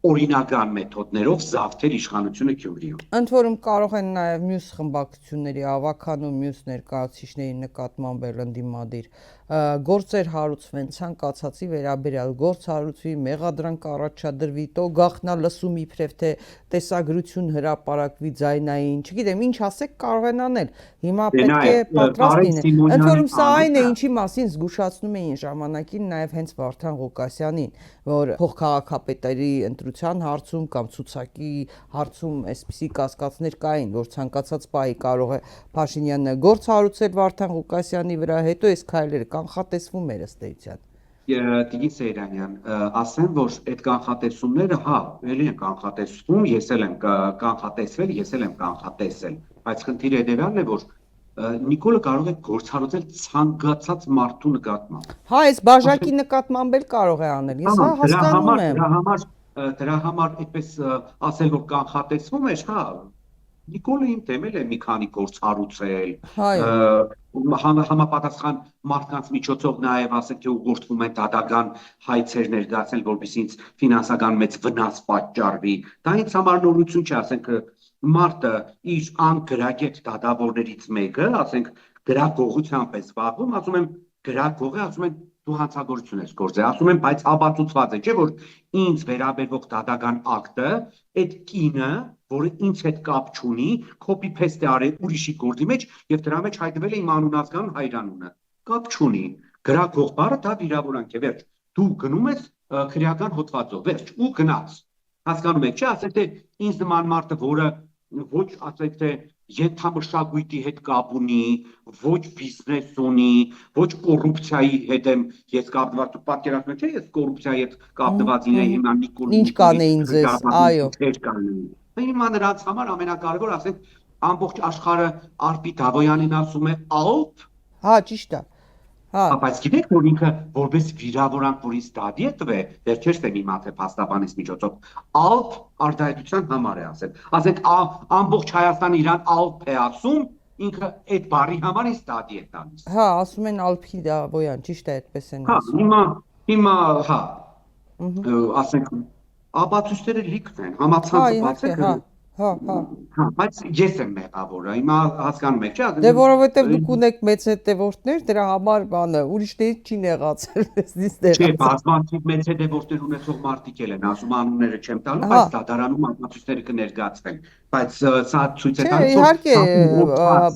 օրինական մեթոդներով զավթել իշխանությունը Գյումրիում։ Ընդ որում կարող են նաև մյուս խմբակցությունների ավականու մյուս ներկայացուցիչների նկատմամբ ընդդիմադիր գործեր հարուցվեն ցանկացածի վերաբերյալ գործ հարուցվի մեղադրանք առաջադրվի տո գախնա լսում իբրև թե տեսագրություն հրապարակվի ձայնային չգիտեմ ինչ ասեք կարող են անել հիմա պետք է պատրաստ լինեն ընդ որում սա այն է ինչի մասին զգուշացնում էին ժամանակին նաև հենց Վարդան Ղուկասյանին որ փոխքաղաքապետերի ընտրության հարցում կամ ցուցակի հարցում այսպիսի կասկածներ կային որ ցանկացած պահի կարող է Փաշինյանը գործ հարուցել Վարդան Ղուկասյանի վրա հետո այս քայլերը կանխատեսվում էր ըստ էության Տիկին Սեյրանյան ասեմ որ այդ կանխատեսումները հա ելի են կանխատեսվում ես էլ եմ կանխատեսվել ես էլ եմ կանխատեսել բայց խնդիրը հետևյալն է որ Նիկոլը կարող է գործառույթել ցանկացած մարդու նկատմամբ հա այս բաժակի նկատմամբ էլ կարող է անել ես հա հասկանում եմ դրա համար այդպես ասել որ կանխատեսվում է հա Նիկոլը իմ թեմել է մի քանի գործառույթել համապատասխան մարդկանց միջոցով նաև ասեք թե ուղղորդվում են դատական հայցեր ներկայացնել որպեսզի ինձ ֆինանսական մեծ վնաս պատճառվի դա ինձ համար նորություն չէ ասենք մարդը իր անգրագետ դատավորներից մեկը ասենք գրագողությամբ է զբաղվում ասում եմ գրագողը ասում են դու հանցագործություն ես գործել ասում եմ բայց ապացուցված է չէ որ ինձ վերաբերվող դատական ակտը այդ կինը որը ինձ հետ կապ չունի copy paste է արել ուրիշի գործի մեջ եւ դրա մեջ հայտնվել է իմ անունազգան հայրանունը կապ չունի գրագող բառը դա վիրավորանք է վերջ դու գնում ես քրեական հոդվածով վերջ ու գնաց հասկանում եք չէ ասեք թե ինձ նման մարդը որը ոչ ասեք թե ենթամշակույթի հետ կապ ունի ոչ բիզնես ունի ոչ կոռուպցիայի հետ եմ ես կապված պատկերացնում եք չէ ես կոռուպցիայի հետ կապված լինեի հիմա Նիկոլ ինչ կանեին ձեզ այո Հիմա նրանց համար ամենակարևոր ասենք ամբողջ աշխարհը Արպի Դավոյանին ասում է ալպ հա ճիշտ է հա բայց գիտեք որ ինքը որպես վիրավորանք որ ինձ դադի է տվել վերջերս եմ իմացել թե փաստաբանից միջոցով ալպ արտահայտության համար է ասենք ամբողջ Հայաստանը իրան ալպ է ասում ինքը այդ բառի համար ինձ դադի է տալիս հա ասում են Ալփի Դավոյան ճիշտ է այդպես են ասում հիմա հա ասենք ապացույցները լիքն են համացանցվածը Հա, բայց ես եմ մեղավորը, հիմա հասկանում եք, չէ՞։ Դե որովհետև դուք ունեք մեծ հետևորդներ, դրա համար բանը ուրիշներից չի նեղացել, ես Չէ, բազմաթիվ մեծ հետևորդներ ունեցող մարդիկ են, ասում անունները չեմ տալու, բայց դատարանում ապացույցները կներկայացվեն, բայց սա ցույց է տալիս, որ իհարկե,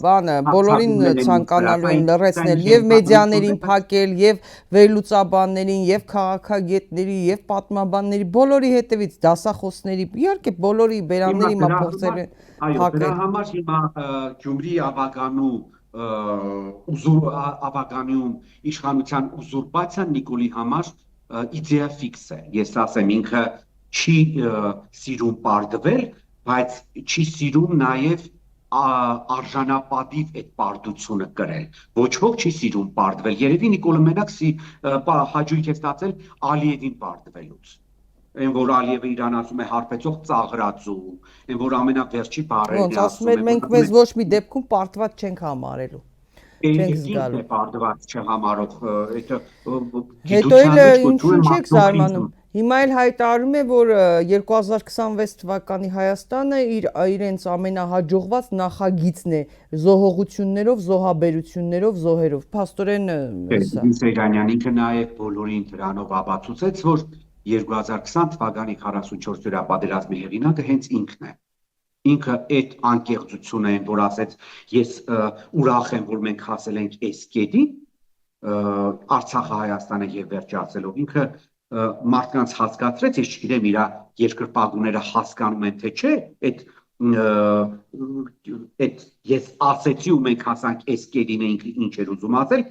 բանը բոլորին ցանկանալու են լրացնել եւ մեդիաներին փակել, եւ վերլուծաբաններին, եւ քաղաքագետների, եւ պատմաբանների, բոլորի հետևից դասախոսների, իհարկե բոլորի բերանների փորձել են փակել։ Դրա համար հիմա Գյումրի ավագանում իշխանության ուզուրպացիան Նիկոլի համար իդեա ֆիքս է։ Ես ասեմ ինքը չի սիրում պարտվել, բայց չի սիրում նաև արժանապատիվ այդ պարտությունը կրել։ Ոչ ոք չի սիրում պարտվել։ Երևի Նիկոլը մենակ հաճույք է ստացել Ալիևին պարտվելուց։ Այն որ Ալիևը իրան ասում է հարբեցող ծաղրածու, այն որ ամենավերջի բառերն է ասում է մենք մեզ ոչ մի դեպքում պարտված չենք համարելու։ Չենք զգալու։ Պարտված չհամարող, հետո էլ ինչու՞ չեք զարմանում։ Հիմա էլ հայտարարում է, որ 2026 թվականի Հայաստանը իրենց ամենահաջողված նախագիծն է զոհողություններով, զոհաբերություններով, զոհերով։ Փաստորեն Սեյրանյան ինքը նաև բոլորին դրանով ապացուցեց, որ 2020 թվականի 44-րդ պատերազմի հեղինակը հենց ինքն է։ Ինքը այդ անկեղծությունը են, որ ասեց, ես ուրախ եմ, որ մենք հասել ենք այս կետին, Արցախը Հայաստանը եւ վերջացելով ինքը մարդկանց հասկացրեց, ես չգիտեմ իր երկրպագուները հասկանում են թե չէ, այդ ես ասեցի ու մենք հասանք այս կետին ինչ էր ուզում ասել,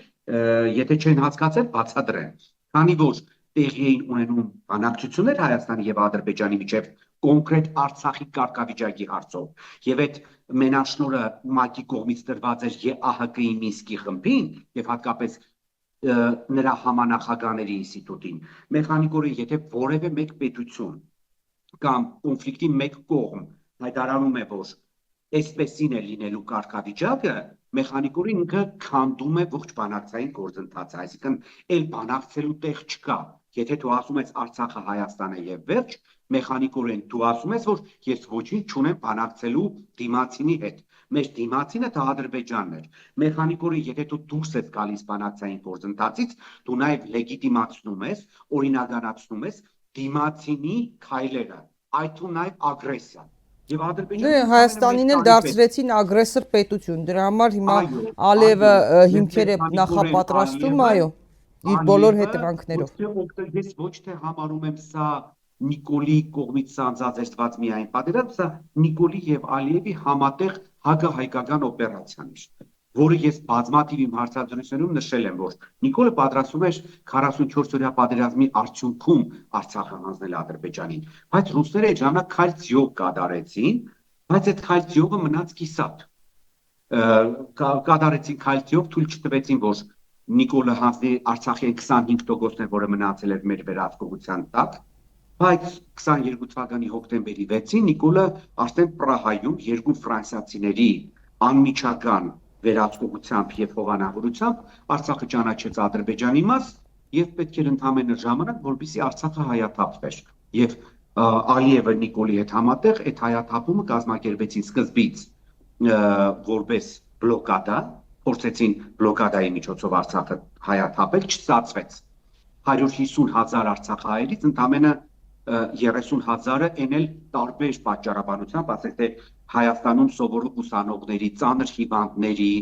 եթե չեն հասկացել, բացատրեն։ Քանի որ տեղի էին ունենում բանակցություններ Հայաստանի եւ Ադրբեջանի միջև կոնկրետ Արցախի կարգավիճակի հարցով եւ այդ մենաշնորհը ՄԱԿ-ի կողմից տրված էր ԵԱՀԿ-ի Մինսկի խմբին եւ հատկապես նրա համանախագահների ինստիտուտին, մեխանիկորեն եթե որևէ մեկ պետություն կամ կոնֆլիկտի մեկ կողմ հայտարարում է, որ այսպեսին է լինելու կարգավիճակը, մեխանիկորեն ինքը քանդում է ողջ բանակցային գործընթացը, այսինքն այլ բանակցելու տեղ չկա։ Եթե դու ասում ես Արցախը Հայաստան է եւ վերջ, մեխանիկորեն դու ասում ես, որ ես ոչինչ չունեմ բանակցելու դիմացինի հետ։ Մեր դիմացինը դա Ադրբեջանն էր։ Մեխանիկորեն եթե դու դուրս ես գալիս բանակցային գործընթացից, դու նաեւ լեգիտիմացնում ես, օրինականացնում ես դիմացինի քայլերը, այդ ու նաեւ ագրեսիան։ Եվ Ադրբեջանը Հայաստանին էլ դարձրեցին ագրեսոր պետություն։ Դրա համար հիմա Ալիևը հիմքեր է նախապատրաստում, այո, իր բոլոր հետևանքներով։ Ես ոչ թե համարում եմ սա Նիկոլի կողմից սանձազերծված միայն պատերազմ, սա Նիկոլի եւ Ալիևի համատեղ հակահայկական օպերացիան էր, որը ես բազմաթիվ իմ հարցազրույցներում նշել եմ, որ Նիկոլը պատրաստում էր 44-օրյա պատերազմի արդյունքում Արցախը հանձնել Ադրբեջանին, բայց ռուսները այդ ժամանակ քայլ կատարեցին, բայց այդ քայլը մնաց կիսատ։ Կատարեցին քայլը, թույլ չտվեցին, որ Նիկոլը հանձնի Արցախի 25%-ն, որը մնացել էր մեր վերահսկողության տակ, բայց 22 թվականի հոկտեմբերի 6-ին Նիկոլը արդեն Պրահայում երկու ֆրանսիացիների անմիջական վերահսկողությամբ եւ հովանավորությամբ Արցախը ճանաչեց Ադրբեջանի մաս եւ պետք էր ընդամենը ժամանակ, որպեսզի Արցախը հայաթափվեր։ Եվ Ալիևը Նիկոլի հետ համատեղ այդ հայաթափումը կազմակերպեցին սկզբից որպես բլոկադա, փորձեցին բլոկադայի միջոցով Արցախը հայաթափել, չստացվեց։ 150,000 արցախահայերից ընդամենը 30,000-ը էնել տարբեր պատճառաբանությամբ, ասենք թե Հայաստանում սովորող ուսանողների, ծանր հիվանդների,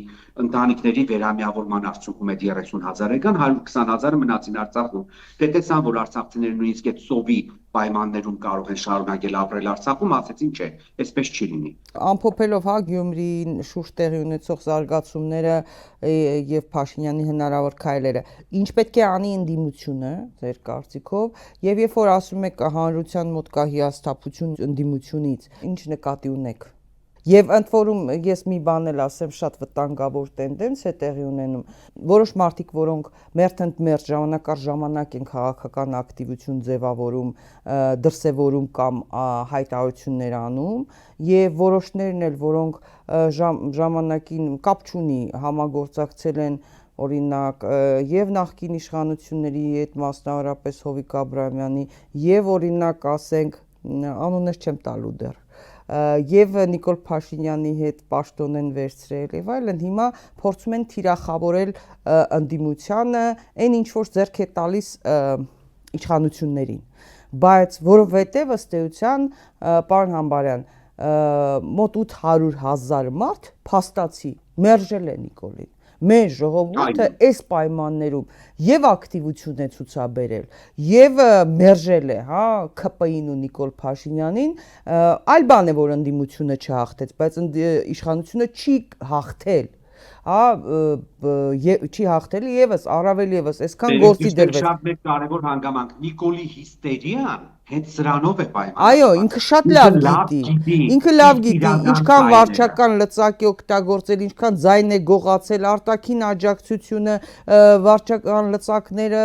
ընտանիքների վերամիավորման արդյունքում այդ 30,000 եկան, 120,000-ը մնացին Արցախում։ Դե տեսան, որ արցախցիները նույնիսկ այդ սովի պայմաններում կարող են շարունակել ապրել Արցախում, ասեցին չէ, այսպես չի լինի։ Ամփոփելով Գյումրիին շուրջ տեղի ունեցող զարգացումները եւ Փաշինյանի հնարավոր քայլերը, ինչ պետք է անի ընդդիմությունը, ձեր կարծիքով, եւ երբ որ ասում եք հանրության մոտ կա հիասթափություն ընդդիմությունից, ինչ նկատի ունեք։ Եվ ընդ որում ես մի բան էլ ասեմ, շատ վտանգավոր տենդենս է տեղի ունենում։ Որոշ մարդիկ, որոնք մերթընդմերթ ժամանակ առ ժամանակ են քաղաքական ակտիվություն ձևավորում, դրսևորում կամ հայտարարություններ անում, եւ որոշներն էլ, որոնք ժամանակին կապ չունի, համագործակցել են օրինակ եւ նախկին իշխանությունների հետ, մասնավորապես Հովիկ Աբրահամյանի, եւ օրինակ ասենք, անուններ չեմ տալու դեռ, եւ Նիկոլ Փաշինյանի հետ պաշտոն են վերցրել եւ այլն, հիմա փորձում են թիրախավորել ընդդիմությանը, այն ինչ որ ձեռք է տալիս իշխանություններին, բայց որովհետեւ ըստ էության, պարոն Համբարյան, մոտ 800,000 մարդ փաստացի մերժել է Նիկոլին։ Մեր ժողովուրդը այս պայմաններում եւ ակտիվություն է ցուցաբերել եւ մերժել է, հա, ՔՊ-ին ու Նիկոլ Փաշինյանին, այլ բան է, որ ընդդիմությունը չհաղթեց, բայց իշխանությունը չի հաղթել, հա, չի հաղթել եւս, առավել եւս, այսքան գործի դրվեց։ Շատ մեծ կարևոր հանգամանք, Նիկոլի հիստերիան հենց սրանով է պայմանավորված։ Այո, ինքը շատ լավ գիտի, ինքը լավ գիտի, ինչքան վարչական լծակ է օգտագործել, ինչքան ձայն է գողացել, արտաքին աջակցությունը, վարչական լծակները,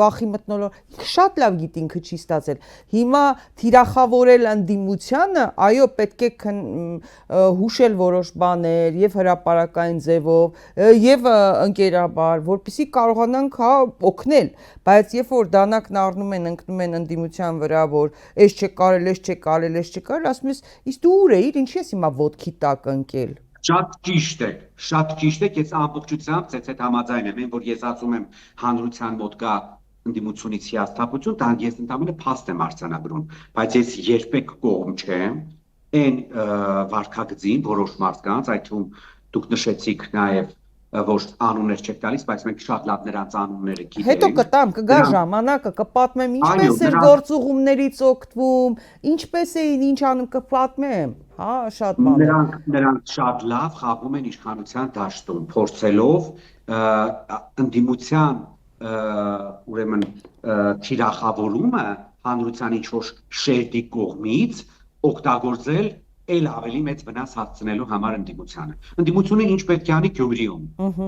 վախի մթնոլորտ, ինքը շատ լավ գիտի, ինքը չի ստացել։ Հիմա թիրախավորել ընդդիմությանը, այո, պետք է հուշել որոշ բաներ եւ հրապարակային ձևով, եւ ընկերաբար, որպեսզի կարողանանք օգնել, բայց երբ որ դանակն առնում են, ընկնում են ընդդիմության վրա, որ այս չէ կարել, այս չէ կարել, այս չէ կարել, ասում ես, իսկ դու ուր էիր, ինչի ես հիմա ոտքի տակ ընկել։ Շատ ճիշտ է, ես ամբողջությամբ ցեցետ համաձայն եմ, որ ես ասում եմ հանրության մոտ կա ընդդիմությունից հիասթափություն, դա ես ընդամենը փաստ եմ արձանագրում, բայց ես երբեք կողմ չեմ այն վարքագծին որոշ մարդկանց, այդ թվում դուք նշեցիք նաև որ անուններ չեք տալիս, բայց մենք շատ լավ նրանց անունները Հետո գիտենք։ կտամ, կգա ժամանակը, կպատմեմ ինչպես էր գործուղումներից օգտվում, ինչպես էին, ինչ անում կպատմեմ, հա, շատ բաներ։ Նրանք շատ լավ խաղում են իշխանության դաշտում, փորձելով ընդդիմության ուրեմն թիրախավորումը հանրության ինչ-որ շերտի կողմից օգտագործել էլ ավելի մեծ վնաս հասցնելու համար ընդդիմությանը։ Ընդդիմությունը ինչ պետք է անի Գյումրիում։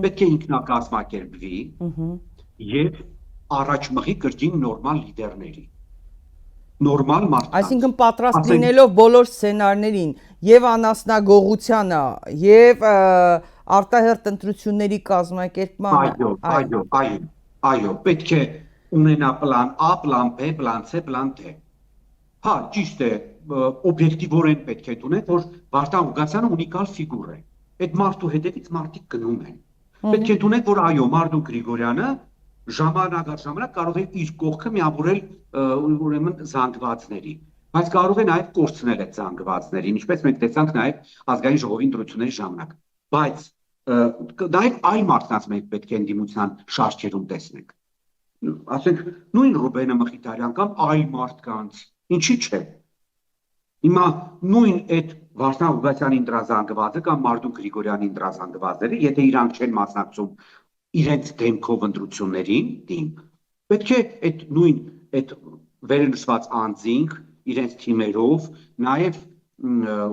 Պետք է ինքնակազմակերպվի եւ առաջ մղի կրկին նորմալ լիդերների։ Նորմալ մարդկանց։ Այսինքն պատրաստ լինելով բոլոր սցենարներին, եւ անասնագողությանը, եւ արտահերտ ընտրությունների կազմակերպմանը։ Այո, պետք է ունենա պլան A, պլան B, պլան C, պլան D։ Հա, ճիշտ է, օբյեկտիվորեն պետք է դունենք, որ Վարդան Ղուկասյանը ունիկալ ֆիգուր է։ Այդ մարդու հետևից մարդիկ գնում են։ Պետք է դունենք, որ այո, Մարդուն Գրիգորյանը ժամանակ առ ժամանակ կարող է իր կողքը միավորել ուրեմն զանգվածների, բայց կարող է նաև կորցնել այդ զանգվածներին, ինչպես մենք տեսանք նաև ազգային ժողովի ընտրությունների ժամանակ։ Բայց նաև այլ մարդկանց մենք պետք է ընդդիմության շարքերում տեսնենք։ Ասենք նույն Ռուբենը Մխիթարյան կամ այլ մարդկանց, ինչի՞ չէ։ Հիմա նույն այդ Վարդան Ղուկասյանի ընտրազանգվածը կամ Մարդուն Գրիգորյանի ընտրազանգվածները, եթե իրանք չեն մասնակցում իրենց դեմքով ընտրություններին, պետք է այդ նույն այդ վերնշված անձինք իրենց թիմերով, նաև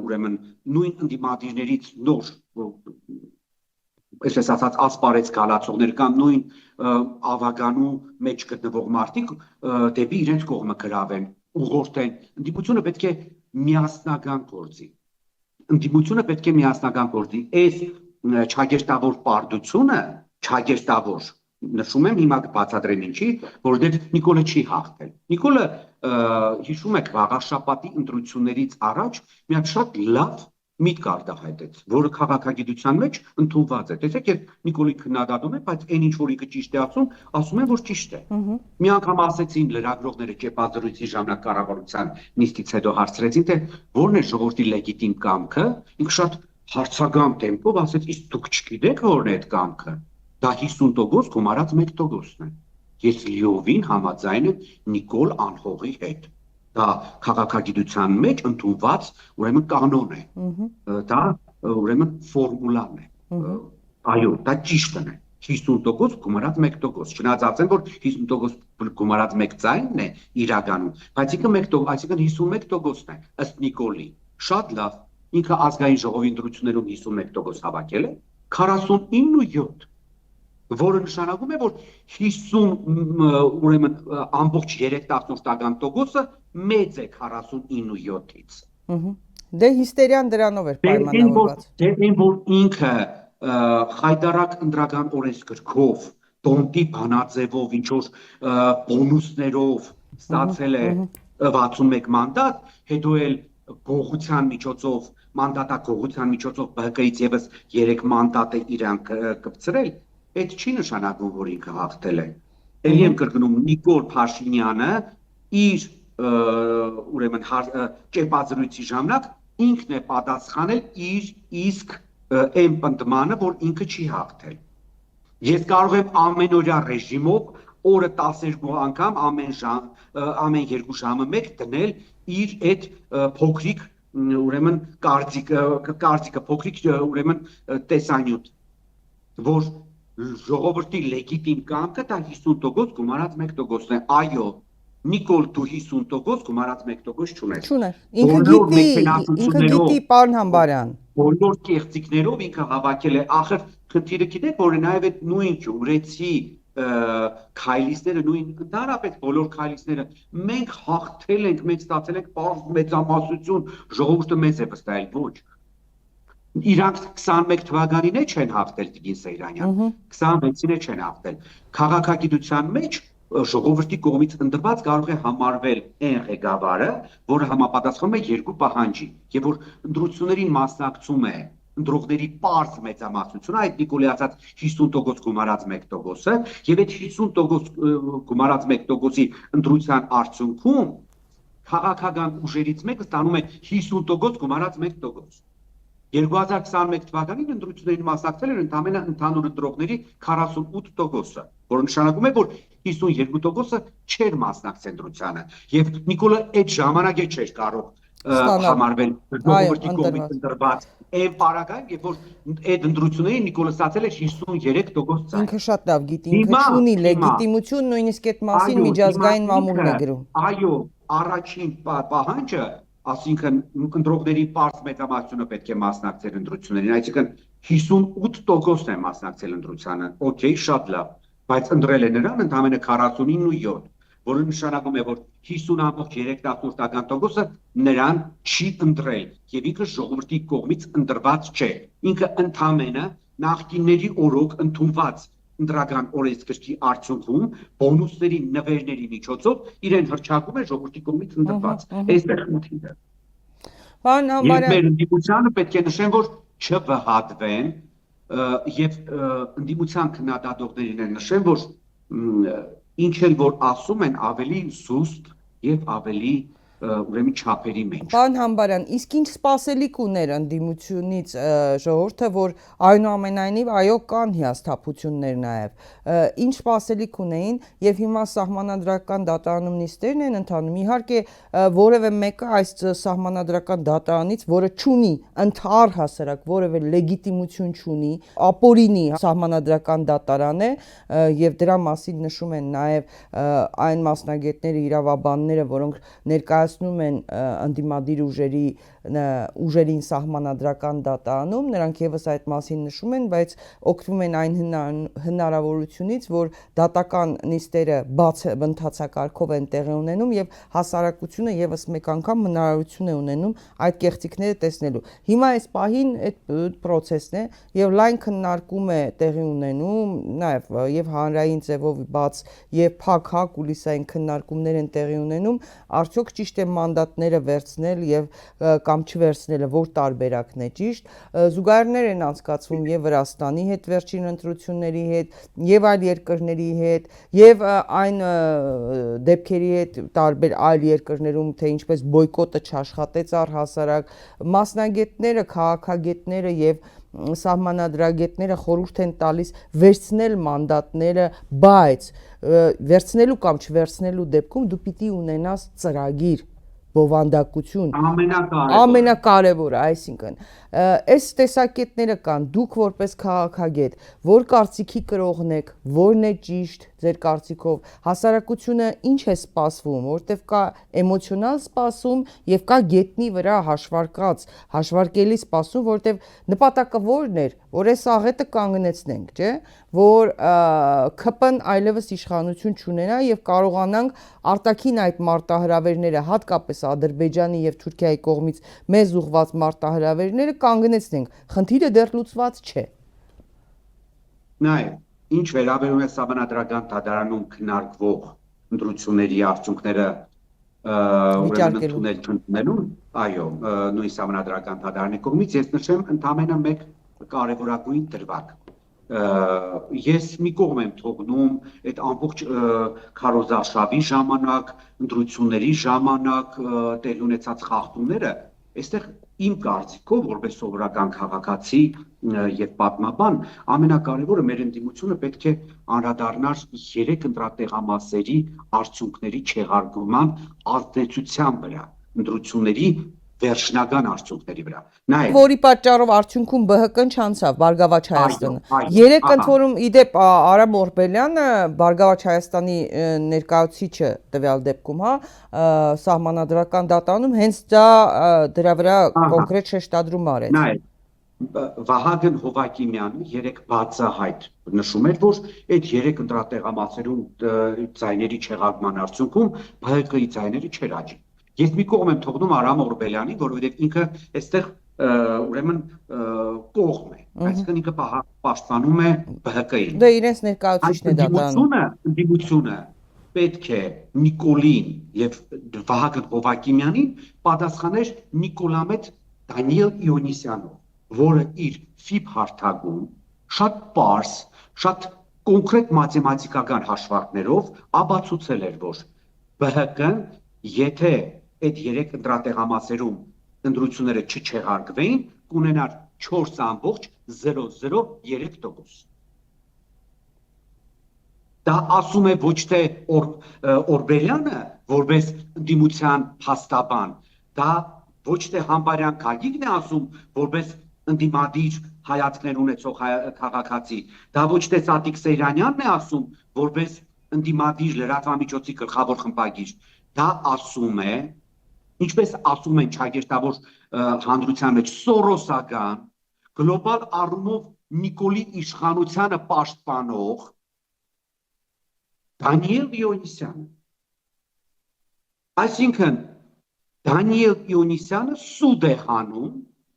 ուրեմն նույն ընդդիմադիրներից նոր այսպես ասած ասպարեզ գալացողներ կամ նույն ավագանու մեջ գտնվող մարդիկ դեպի իրենց կողմը գրավեն, ուղղորդեն։ Ընդդիմությունը պետք է միասնական գործի։ Ընդդիմությունը պետք է միասնական գործի։ Այս չագերտավոր պարտությունը, չագերտավոր, նշում եմ հիմա կբացատրեմ ինչի, որովհետև Նիկոլը չի հաղթել։ Նիկոլը հիշում եք վաղաշաբաթի ընտրություններից առաջ մի հատ շատ լավ միտք արտահայտեց, որը քաղաքագիտության մեջ ընդունված է։ Տեսեք, երբ Նիկոլի քննադատում է, բայց այն ինչ որ ինքը ճիշտ է ասում են, որ ճիշտ է։ Մի անգամ ասեցին լրագրողները ճեպազրույցի ժամանակ կառավարության նիստից հետո հարցրեցին, թե որն է ժողովրդի լեգիտիմ կամքը, ինքը շատ հարցական տեմպով ասեց, իսկ դուք չգիտեք որն է այդ կամքը։ Դա 50% գումարած 1%-ն է։ Ես լիովին համաձայն եմ Նիկոլ Անհողի հետ։ Դա քաղաքագիտության մեջ ընդունված ուրեմն կանոն է։ Դա ուրեմն ֆորմուլան է։ Այո, դա ճիշտն է։ 50% գումարած 1%։ Չնայած ասեմ, որ 50% գումարած 1 ձայնն է իրականում, բայց ինքը 1%, այսինքն 51%-ն է ըստ Նիկոլի։ Շատ լավ։ Ինքը ազգային ժողովի ընտրություններում 51% հավաքել է, 49.7, որը նշանակում է, որ 50 ուրեմն ամբողջ 3/10%-ը մեծ է 49.7-ից։ Դե հիստերիան դրանով էր պայմանավորված։ Դե այն որ ինքը խայտարակ ընդրական օրենսգրքով, տոնտի բանաձևով, ինչ որ բոնուսներով ստացել է 61 մանդատ, հետո էլ գողության միջոցով, մանդատագողության միջոցով ԲՀԿ-ից եւս 3 մանդատ է իրանք կպցրել, այդ չի նշանակում, որ ինքը հաղթել է։ Էլի եմ կրկնում, Նիկոլ Փաշինյանը իր ուրեմն ճեպազրույցի ժամանակ ինքն է պատասխանել իր իսկ այն պնդմանը, որ ինքը չի հաղթել։ Ես կարող եմ ամենօրյա ռեժիմով օրը 12 անգամ ամեն 2 ժամը մեկ դնել իր այդ փոքրիկ ուրեմն կարծիքը փոքրիկ ուրեմն տեսանյութ, որ ժողովրդի լեգիտիմ կամքը դա 50% գումարած 1%-ն է։ Այո, Նիկոլ դու 50% գումարած 1% չունես։ Չուներ։ Ինքը գիտի, պարոն Համբարյան։ Բոլոր կեղծիքներով ինքը հավաքել է, ախր խնդիրը գիտեք, որ նաև այդ նույն ջուրեցի քայլիստները, նույն ընդհանրապես բոլոր քայլիստները մենք հաղթել ենք, մենք ստացել ենք պարզ մեծամասնություն, ժողովուրդը մեզ է վստահել, ոչ։ Իրանք 21 թվականին է չեն հաղթել Տիգին Սեյրանյան, 26-ին է չեն հաղթել։ Քաղաքագիտության մեջ ժողովրդի կողմից ընտրված կարող է համարվել այն ղեկավարը, որը համապատասխանում է երկու պահանջի, եւ որ ընտրություններին մասնակցում է ընտրողների պարզ մեծամասնությունը, այդ Նիկոլի ասած 50% գումարած 1%-ը, եւ այդ 50% գումարած 1%-ի ընտրության արդյունքում քաղաքական ուժերից մեկը ստանում է 50% գումարած 1%։ 2021 թվականին ընտրություններին մասնակցել էր ընդամենը ընդհանուր ընտրողների 48%-ը, որը նշանակում է, որ 52%-ը չէր մասնակցել ընտրությանը, եւ Նիկոլը այդ ժամանակ է չէր կարող համարվել ժողովրդի կողմից ընտրված այն պարագայում, երբ որ այդ ընտրություններին Նիկոլը ստացել էր 53% ցանկ։ Ինքը շատ լավ գիտի, ինքը չունի լեգիտիմություն, նույնիսկ այդ մասին միջազգային մամուլն է գրում։ Այո, առաջին պահանջը, ասինքն ընտրողների պարզ մեծամասնությունը պետք է մասնակցել ընտրություններին, այսինքն 58%-ն է մասնակցել ընտրությանը, օքեյ, շատ լավ, բայց ընտրել է նրան ընդամենը 49.7, որը նշանակում է, որ 50.3%-ը նրան չի ընտրել եւ ինքը ժողովրդի կողմից ընտրված չէ։ Ինքը ընդամենը նախկինների օրոք ընդունված ընտրական օրենսգրքի արդյունքում բոնուսների նվերների միջոցով իրեն հռչակում է ժողովրդի կողմից ընտրված։ Այստեղ խնդիրը։ Պարոն Համբարյան, մեր ընդդիմությանը պետք է նշեմ, որ չվհատվեն եւ ընդդիմության քննադատողներին են նշեմ, որ ինչ էլ որ ասում են ավելի զուստ եւ ավելի ուրեմն չափերի մեջ։ Պարոն Համբարյան, իսկ ինչ սպասելիք ուներ ընդդիմությունից ժողովուրդը, որ այնուամենայնիվ այո կան հիասթափություններ նաև, ինչ սպասելիք ունեին եւ հիմա սահմանադրական դատարանում նիստերն են ընթանում, իհարկե որևէ մեկը այս սահմանադրական դատարանից, որը չունի ընդհանրահասարակ որևէ լեգիտիմություն չունի, ապօրինի սահմանադրական դատարան է եւ դրա մասին նշում են նաև այն մասնագետները, իրավաբանները, որոնք ներկայացնում են ընդդիմադիր ուժերին սահմանադրական դատարանում, նրանք եւս այդ մասին նշում են, բայց օգտվում են այն հնարավորությունից, որ դատական նիստերը բաց ընթացակարգով են տեղի ունենում եւ հասարակությունը եւս մեկ անգամ հնարավորություն է ունենում այդ կեղծիքները տեսնելու։ Հիմա այս պահին այդ process-ն է եւ լայն քննարկում է տեղի ունենում, նաեւ եւ հանրային ձևով բաց եւ փակ կուլիսային քննարկումներ են տեղի ունենում, արդյոք ճիշտ է մանդատները վերցնել եւ կամ չվերցնելը որ տարբերակն է ճիշտ։ Զուգահեռներ են անցկացվում եւ Վրաստանի հետ վերջին ընտրությունների հետ եւ այլ երկրների հետ եւ այն դեպքերի հետ տարբեր այլ երկրներում, թե ինչպես բոյկոտը չաշխատեց առհասարակ, մասնագետները, քաղաքագետները եւ սահմանադրագետները խորհուրդ են տալիս վերցնել մանդատները, բայց վերցնելու կամ չվերցնելու դեպքում դու պիտի ունենաս ծրագիր, բովանդակություն, ամենակարևորը, այսինքն այս տեսակետները կան, դուք որպես քաղաքագետ, որ կարծիքի կրողն եք, որն է ճիշտ ձեր կարծիքով, հասարակությունը ինչ է սպասվում, որտեվ կա էմոցիոնալ սպասում եւ կա գետնի վրա հաշվարկելի սպասում, որտեվ նպատակը որն էր, որ այս աղետը կանգնեցնենք, չէ, որ ՔՊ-ն այլևս իշխանություն չունենա եւ կարողանանք արտաքին այդ մարտահրավերները, հատկապես Ադրբեջանի եւ Թուրքիայի կողմից մեզ ուղղված մարտահրավերները կանգնեցնենք։ Խնդիրը դեռ լուծված չէ։ Նայ, ինչ վերաբերում է սահմանադրական դատարանում քննարկվող ընտրությունների արդյունքները ընդունելուն, այո, նույն սահմանադրական դատարանի կողմից ես նշեմ ընդամենը մեկ կարևորագույն դրվագ։ Ես մի կողմ եմ թողնում այդ ամբողջ քարոզարշավի ժամանակ, ընտրությունների ժամանակ տեղ ունեցած խախտումները, այստեղ իմ կարծիքով, որպես սովորական քաղաքացի եւ պատմաբան, ամենակարևորը մեր ընդդիմությունը պետք է անդրադառնար 3 ընտրատեղամասերի արդյունքների չեղարկման ազդեցության վրա, ընտրությունների վերջնական արդյունքների վրա։ Որի պատճառով արդյունքում ԲՀԿ-ն չանցավ, Բարգավաճ Հայաստանը։ 3 ընթորում իդեպ Արամ Օրբելյանը, Բարգավաճ Հայաստանի ներկայացուցիչը տվյալ դեպքում, սահմանադրական դատարանում հենց դրա վրա կոնկրետ շեշտադրում արեց։ Վահագն Հովակիմյանը 3 բացահայտ նշում էր, որ այդ 3 ընտրատեղամասերում ձայների չեղարկման արդյունքում ԲՀԿ-ի ձայները չեր աճի։ Ես մի կողմ եմ թողնում Արամ Օրբելյանին, որովհետև ինքը այստեղ ուրեմն կողմ է, այսինքն ինքը պաշտպանում է ԲՀԿ-ին։ Դե իրենց ներկայացուցիչն է դատարանում։ Ընդդիմությունը պետք է Նիկոլին եւ Վահագն Հովակիմյանին պատասխաներ Նիկոլամետ Դանիել Իոնիսյանով, որը իր ֆիբ հարթակում շատ պարզ, շատ կոնկրետ մաթեմատիկական հաշվարկներով ապացուցել էր, որ ԲՀԿ-ն եթե այդ 3 ընտրատեղամասերում ընտրությունները չչեղարկվեին, կունենար 4.003%։ Դա ասում է ոչ թե Օրբելյանը, որպես ընդդիմության փաստաբան, դա ոչ թե Համբարյան Գագիկն է ասում, որպես ընդդիմադիր հայացքներ ունեցող քաղաքացի, դա ոչ թե Սատիկ Սեյրանյանն է ասում, որպես ընդդիմադիր լրատվամիջոցի գլխավոր խմբագիր, դա ասում է, ինչպես ասում են ճագեշտավոր հանրության մեջ սորոսական, գլոբալ առումով Նիկոլի իշխանությանը պաշտպանող Դանիել Իոնիսյանը։ Այսինքն Դանիել Իոնիսյանը սուտ է հանում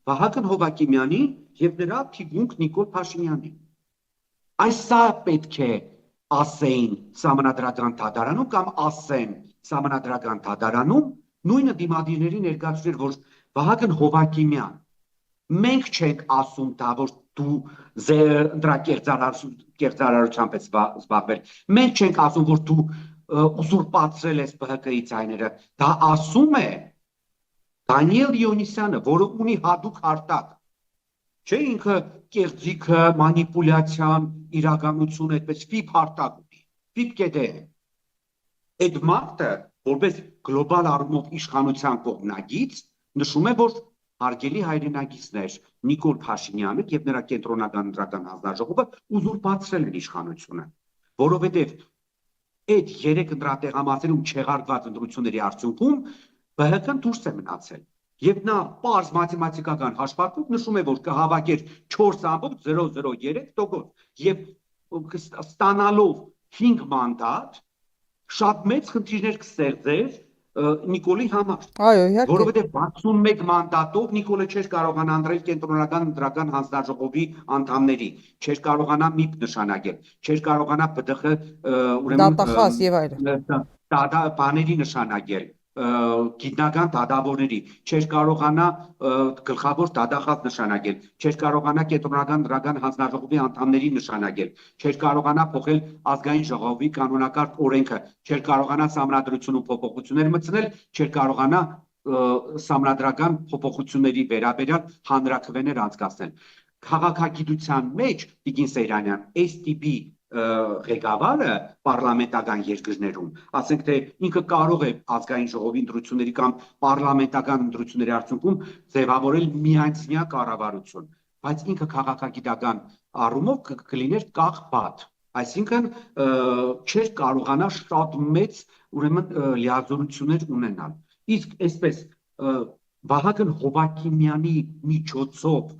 Վահագն Հովակիմյանին եւ նրա թիկունք Նիկոլ Փաշինյանին։ Այսա պետք է ասեին Սահմանադրական դատարանում կամ ասեն Սահմանադրական դատարանում նույնը դիմադիրների ներկայացուցիչ, որ Վահագն Հովակիմյան, մենք չենք ասում դա, որ դու ընտրակերծարարությամբ ես զբաղվել, մենք չենք ասում, որ դու ուզուրպացրել ես ԲՀԿ-ի ձայները, դա ասում է Դանիել Իոնիսյանը, որը ունի հատուկ հարթակ, չէ ինքը կեղծիքը, մանիպուլյացիան, իրականություն այդպես ֆիբ հարթակ ունի, ֆիբ կետե է։ Այդ մարդը, որպես գլոբալ առումով իշխանության կողմնագից, նշում է, որ հարգելի հայրենագիցներ Նիկոլ Փաշինյանը եւ նրա կենտրոնական ընտրական հանձնաժողովը ուզուրպացրել են իշխանությունը, որովհետեւ այդ 3 ընտրատեղամասերում չեղարկված ընտրությունների արդյունքում ԲՀԿ-ն դուրս է մնացել եւ նա պարզ մաթեմատիկական հաշվարկով նշում է, որ կհավաքեր 4.003% եւ ստանալով 5 մանդատ շատ մեծ խնդիրներ կստեղծեր Նիկոլի համար, Այո, իհարկե։ որովհետև 61 մանդատով Նիկոլը չէր կարողանա ընտրել կենտրոնական ընտրական հանձնաժողովի անդամների, չէր կարողանա ՄԻՊ նշանակել, չէր կարողանա ԲԴԽ դատախազ եւ այլն բաների նշանակել, գիտնական դատավորների, չէր կարողանա գլխավոր դատախազ նշանակել, չէր կարողանա կենտրոնական ընտրական հանձնաժողովի անդամների նշանակել, չէր կարողանա փոխել ազգային ժողովի կանոնակարգ օրենքը, չէր կարողանա սահմանադրությունում փոփոխություններ մտցնել, չէր կարողանա սահմանադրական փոփոխությունների վերաբերյալ հանրաքվեներ անցկացնել։ Քաղաքագիտության մեջ Տիկին Սեյրանյան այս տիպի ղեկավարը պարլամենտական երկրներում, ասենք թե ինքը կարող է ազգային ժողովի ընտրությունների կամ պարլամենտական ընտրությունների արդյունքում ձևավորել միանձնյա կառավարություն, բայց ինքը քաղաքագիտական առումով կլիներ կախված, այսինքն չէր կարողանա շատ մեծ ուրեմն լիազորություններ ունենալ։ Իսկ այսպես Վահագն Հովակիմյանի միջոցով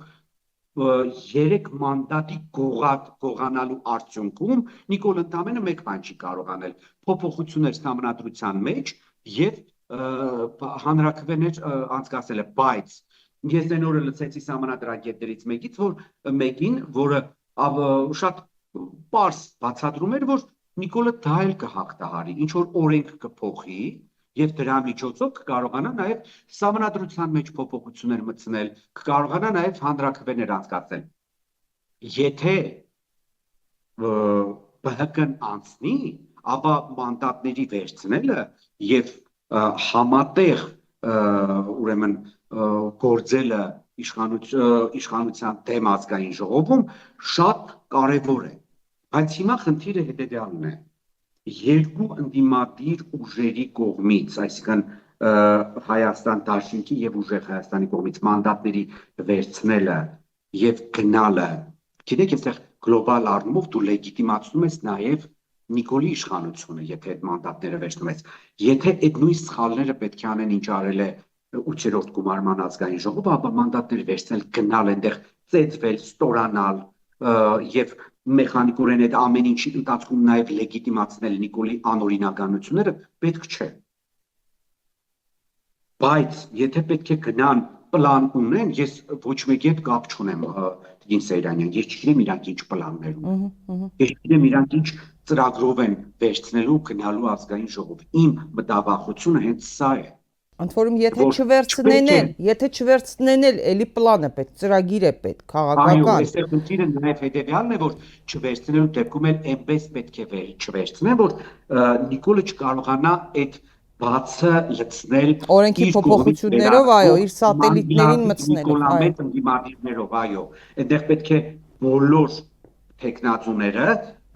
3 մանդատի գողանալու արդյունքում Նիկոլ ընդամենը մեկ բան չի կարողանել փոփոխություններ սահմանադրության մեջ եւ հանրաքվեներ անցկացնել, բայց ես այն օրը լսեցի սահմանադրագետներից մեկին, որը շատ պարզ բացատրում էր, որ Նիկոլը դա էլ կհաղթահարի, ինչ որ օրենք կփոխի եւ դրա միջոցով կկարողանա նաեւ սահմանադրության մեջ փոփոխություններ մտցնել, կկարողանա նաեւ հանրաքվեներ անցկացնել։ Եթե ԲՀԿ-ն անցնի, ապա մանդատների վերցնելը եւ համատեղ ուրեմն գործելը իշխանության դեմ ազգային ժողովում շատ կարեւոր է։ Բայց հիմա խնդիրը հետեւյալն է. երկու ընդդիմադիր ուժերի կողմից, այսինքն Հայաստան Դաշինքի եւ Ուժեղ Հայաստանի կողմից մանդատների վերցնելը եւ գնալը, գիտեք, այստեղ գլոբալ առումով դու լեգիտիմացնում ես նաեւ Նիկոլի իշխանությունը, եթե այդ մանդատները վերցնում ես, եթե այդ նույն սխալները պետք է անեն, ինչ արել է 8-րդ գումարման ազգային ժողովը, ապա մանդատներ վերցնել, գնալ այնտեղ, ծեծվել, ստորանալ եւ մեխանիկորեն այդ ամեն ինչի ընթացքում նաև լեգիտիմացնել Նիկոլի անօրինականությունները պետք չէ։ Բայց եթե պետք է գնան պլան ունեն, ես ոչ մեկի հետ կապ չունեմ Տիկին Սեյրանյան, ես չգիտեմ իրանք ինչ պլաններ ունեն։ Ես չգիտեմ իրանք ինչ ծրագրով են վերցնելու գնալու ազգային ժողով։ Իմ մտավախությունը հենց սա է։ Ընդ որում եթե չվերցնեն, էլի պլան է պետք, ծրագիր է պետք, քաղաքական։ Այո, այստեղ խնդիրը նաև հետևյալն է, որ չվերցնելու դեպքում էլ այնպես պետք է չվերցնեն, որ Նիկոլը չկարողանա այդ բացը լցնել Օրենքի իր փոփոխություններով, այո, իր սատելիտներին մտցնելով, Նիկոլա այո։ Մեծ ընդդիմադիրներով, այո, այնտեղ պետք է բոլոր տեխնացուները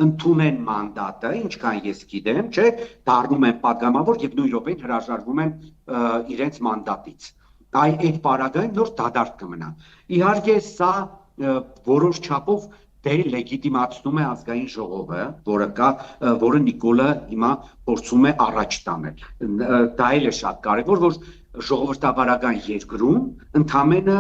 ընդունեն մանդատը, ինչքան ես գիտեմ, չէ, դառնում են падգամավոր եւ նույն րոպեին հրաժարվում են իրենց մանդատից։ Այդ պարագային նոր դադարք կմնա։ Իհարկե, սա որոշ չափով դե լեգիտիմացնում է ազգային ժողովը, որը Նիկոլը հիմա փորձում է առաջ տանել։ Դա էլ է շատ կարևոր, որ ժողովրդավարական երկրում ընդամենը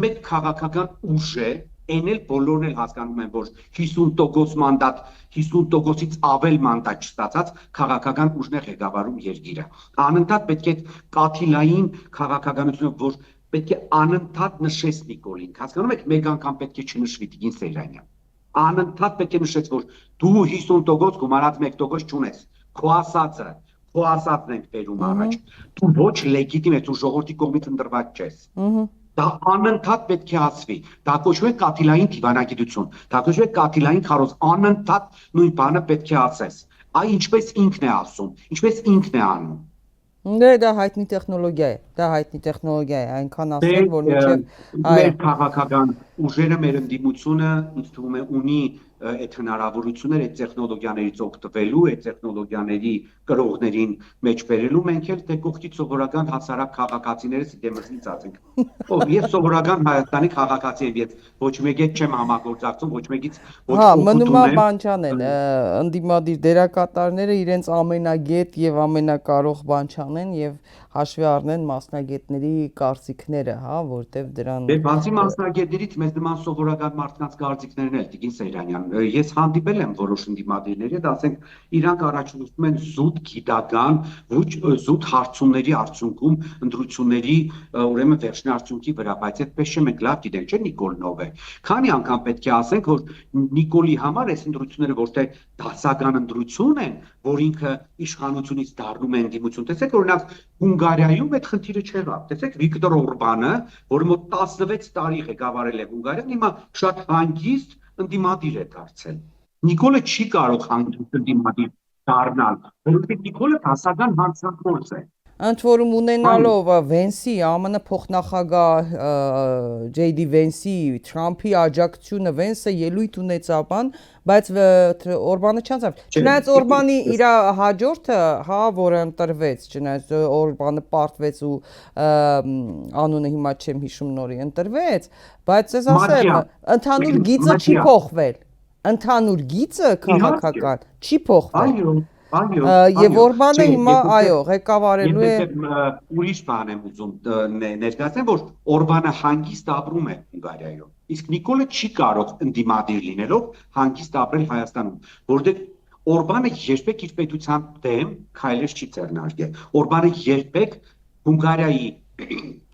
մեկ քաղաքական ուժ է, այն էլ բոլորն էլ հասկանում են, որ 50% մանդատ, 50%-ից ավել մանդատ չստացած քաղաքական ուժն է ղեկավարում երկիրը։ Անընդհատ պետք է կաթիլային քաղաքականությունը, որ պետք է անընդհատ նշես Նիկոլին։ Հասկանում եք, մեկ անգամ պետք է չնշվի Տիգին Սեյրանյան։ Անընդհատ պետք է նշեց, որ դու 50% գումարած 1% չունես։ Քո ասածն ենք բերում առաջ։ Դու ոչ լեգիտիմ ես, դու ժողովրդի կողմից ընտրված չես։ Դա անընդհատ պետք է ասվի։ Դա կոչվում է կաթիլային դիվանագիտություն։ Դա կոչվում է կաթիլային քարոզ։ Անընդհատ նույն բանը պետք է ասես։ Այ ինչպես ինքն է ասում, ինչպես ինքն է անում։ Դա հայտնի տեխնոլոգիա է, այնքան ասել, որ մինչև մեր քաղաքական ուժերը, մեր ընդդիմությունը, ինձ թվում է, ունի այդ հնարավորությունները, այդ տեխնոլոգիաներից օգտվելու, այդ տեխնոլոգիաների կրողներին մեջ բերելու, մենք էլ դե կողքից սովորական հասարակ քաղաքացիներս դեմս ինձ ասենք։ Ես սովորական Հայաստանի քաղաքացի եմ, ես ոչ մեկի հետ չեմ համագործակցում, ոչ մեկից ոչ մնում է բան չանեն, ընդդիմադիր դերակատարները իրենց ամենագետ եւ ամենակարող բան չանեն եւ հաշվի առնեն մասնագետների կարծիքները, հա, որտեվ դրան բացի մասնագետներից մեզ նման սովորական մարդկանց կարծիքներն էլ Տիգին Սեյրանյան, ես հանդիպել եմ որոշ ընդդիմադիրների հետ, ասենք իրանք առաջնորդում են զուտ գիտական, զուտ հարցումների արդյունքում ընտրությունների ուրեմն վերջին արդյունքի վրա, բայց այդպես չէ, մենք լավ գիտենք, չէ, Նիկոլն ով է։ Քանի անգամ պետք է ասենք, որ Նիկոլի համար այս ընտրությունները ոչ թե դասական ընտրություն են, որ ինքը իշխանությունից դառնում է ընդդիմություն։ Տեսեք, օրինակ Հունգարիայում այդ խնդիրը չեղավ։ Տեսեք, Վիկտոր Օրբանը, որը մոտ 16 տարի ղեկավարել է Հունգարիան, հիմա շատ հանգիստ ընդդիմադիր է դարձել։ Նիկոլը չի կարող հանգիստ ընդդիմադիր դառնալ, որովհետեւ Նիկոլը դասական հանցագործ է։ Ընդ որում ունենալով Վենսի, ԱՄՆ փոխնախագահ Ջեյ Վենսի, Թրամփի աջակցությունը Վենսը ելույթ ունեցավ բան, բայց Օրբանը չանցավ։ Չնայած Օրբանի իր հաջորդը, հա, որը ընտրվեց, չնայած Օրբանը պարտվեց ու անունը հիմա չեմ հիշում նորի ընտրվեց, բայց ես ասեմ, ընդհանուր գիծը չի փոխվել։ Ընդհանուր գիծը քաղաքական չի փոխվել։ Եվ Օրբանը հիմա, այո, ղեկավարելու է։ Ուրիշ բան եմ ուզում ներկայացնել, որ Օրբանը հանգիստ ապրում է Հունգարիայում, իսկ Նիկոլը չի կարող ընդդիմադիր լինելով հանգիստ ապրել Հայաստանում, որտեղ Օրբանը երբեք իր պետության դեմ քայլեր չի ձեռնարկել։ Օրբանը երբեք Հունգարիայի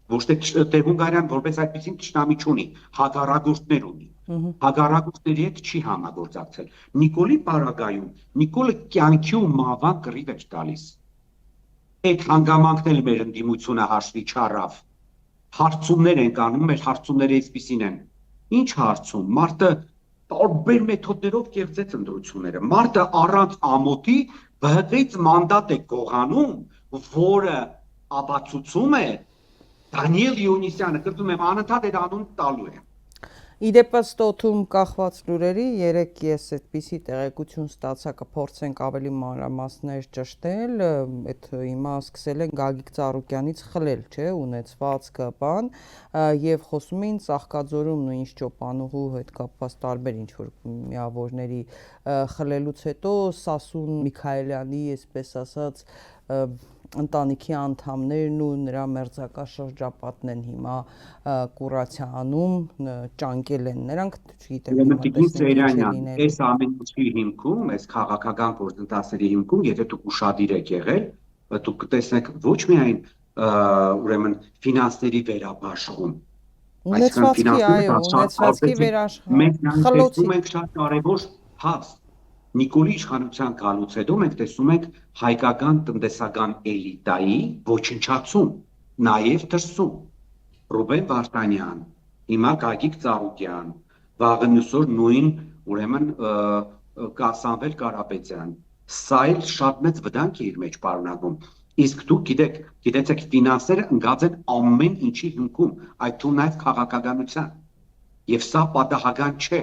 ոչ թե Հունգարիան որպես այդպեսին ճշտամի չունի, հակառակորդներ ունի։ Հակառակորդների հետ չի համագործակցել։ Նիկոլի պարագայում Նիկոլը կյանքի ու մահվան կռիվ էր տալիս։ Այդ հանգամանքն էլ մեր ընդդիմությունը հաշվի չառավ։ Հարցումներ են անում, մեր հարցումները այսպիսին են։ Ինչ հարցում։ Մարդը տարբեր մեթոդներով կեղծեց ընտրությունները։ Մարդը առանց ամոթի բհկից մանդատ է գողանում, որը ապացուցում է Դանիել Իոնիսյանը, կրկնում եմ, անընդհատ այդ անուն տալու է։ Իդեպս ստոթում կախված լուրերի երեք ես այդպիսի տեղեկություն ստացա, կփորձենք ավելի մանրամասներ ճշտել, այդ հիմա սկսել են Գագիկ Ծառուկյանից խլել, չէ, ունեցվածքը բան, եւ խոսում էին Ծաղկաձորում նույնիսկ Ճոպանուղու հետ կապված տարբեր ինչ որ միավորների խլելուց հետո Սասուն Միքայելյանի, այսպես ասած, ընտանիքի անդամներն ու նրա մերձակա շրջապատն են հիմա կուրացիանում ճանկել են նրանք, չգիտեմ, Տիգին Սեյրանյան, այս ամեն ինչի հիմքում, այս քաղաքական գործընթացների հիմքում, եթե դուք ուշադիր եք եղել, դուք կտեսնեք ոչ միայն ուրեմն ֆինանսների վերաբաշխում, ունեցվածքի, այո, ունեցվածքի վերաշխում, մենք տեսնում ենք շատ կարևոր փաստ։ Նիկոլի իշխանության գալուց հետո մենք տեսնում ենք հայկական տնտեսական էլիտայի ոչնչացում, նաև դրսում։ Ռուբեն Վարդանյան, հիմա Գագիկ Ծառուկյան, վաղը մյուսօր նույն ուրեմն Սամվել Կարապետյան։ Սա էլ շատ մեծ վտանգ է իր մեջ պարունակում։ Իսկ դուք գիտեք ֆինանսները ընկած են ամեն ինչի հիմքում, այդ թվում նաև քաղաքականության։ Եվ սա պատահական չէ։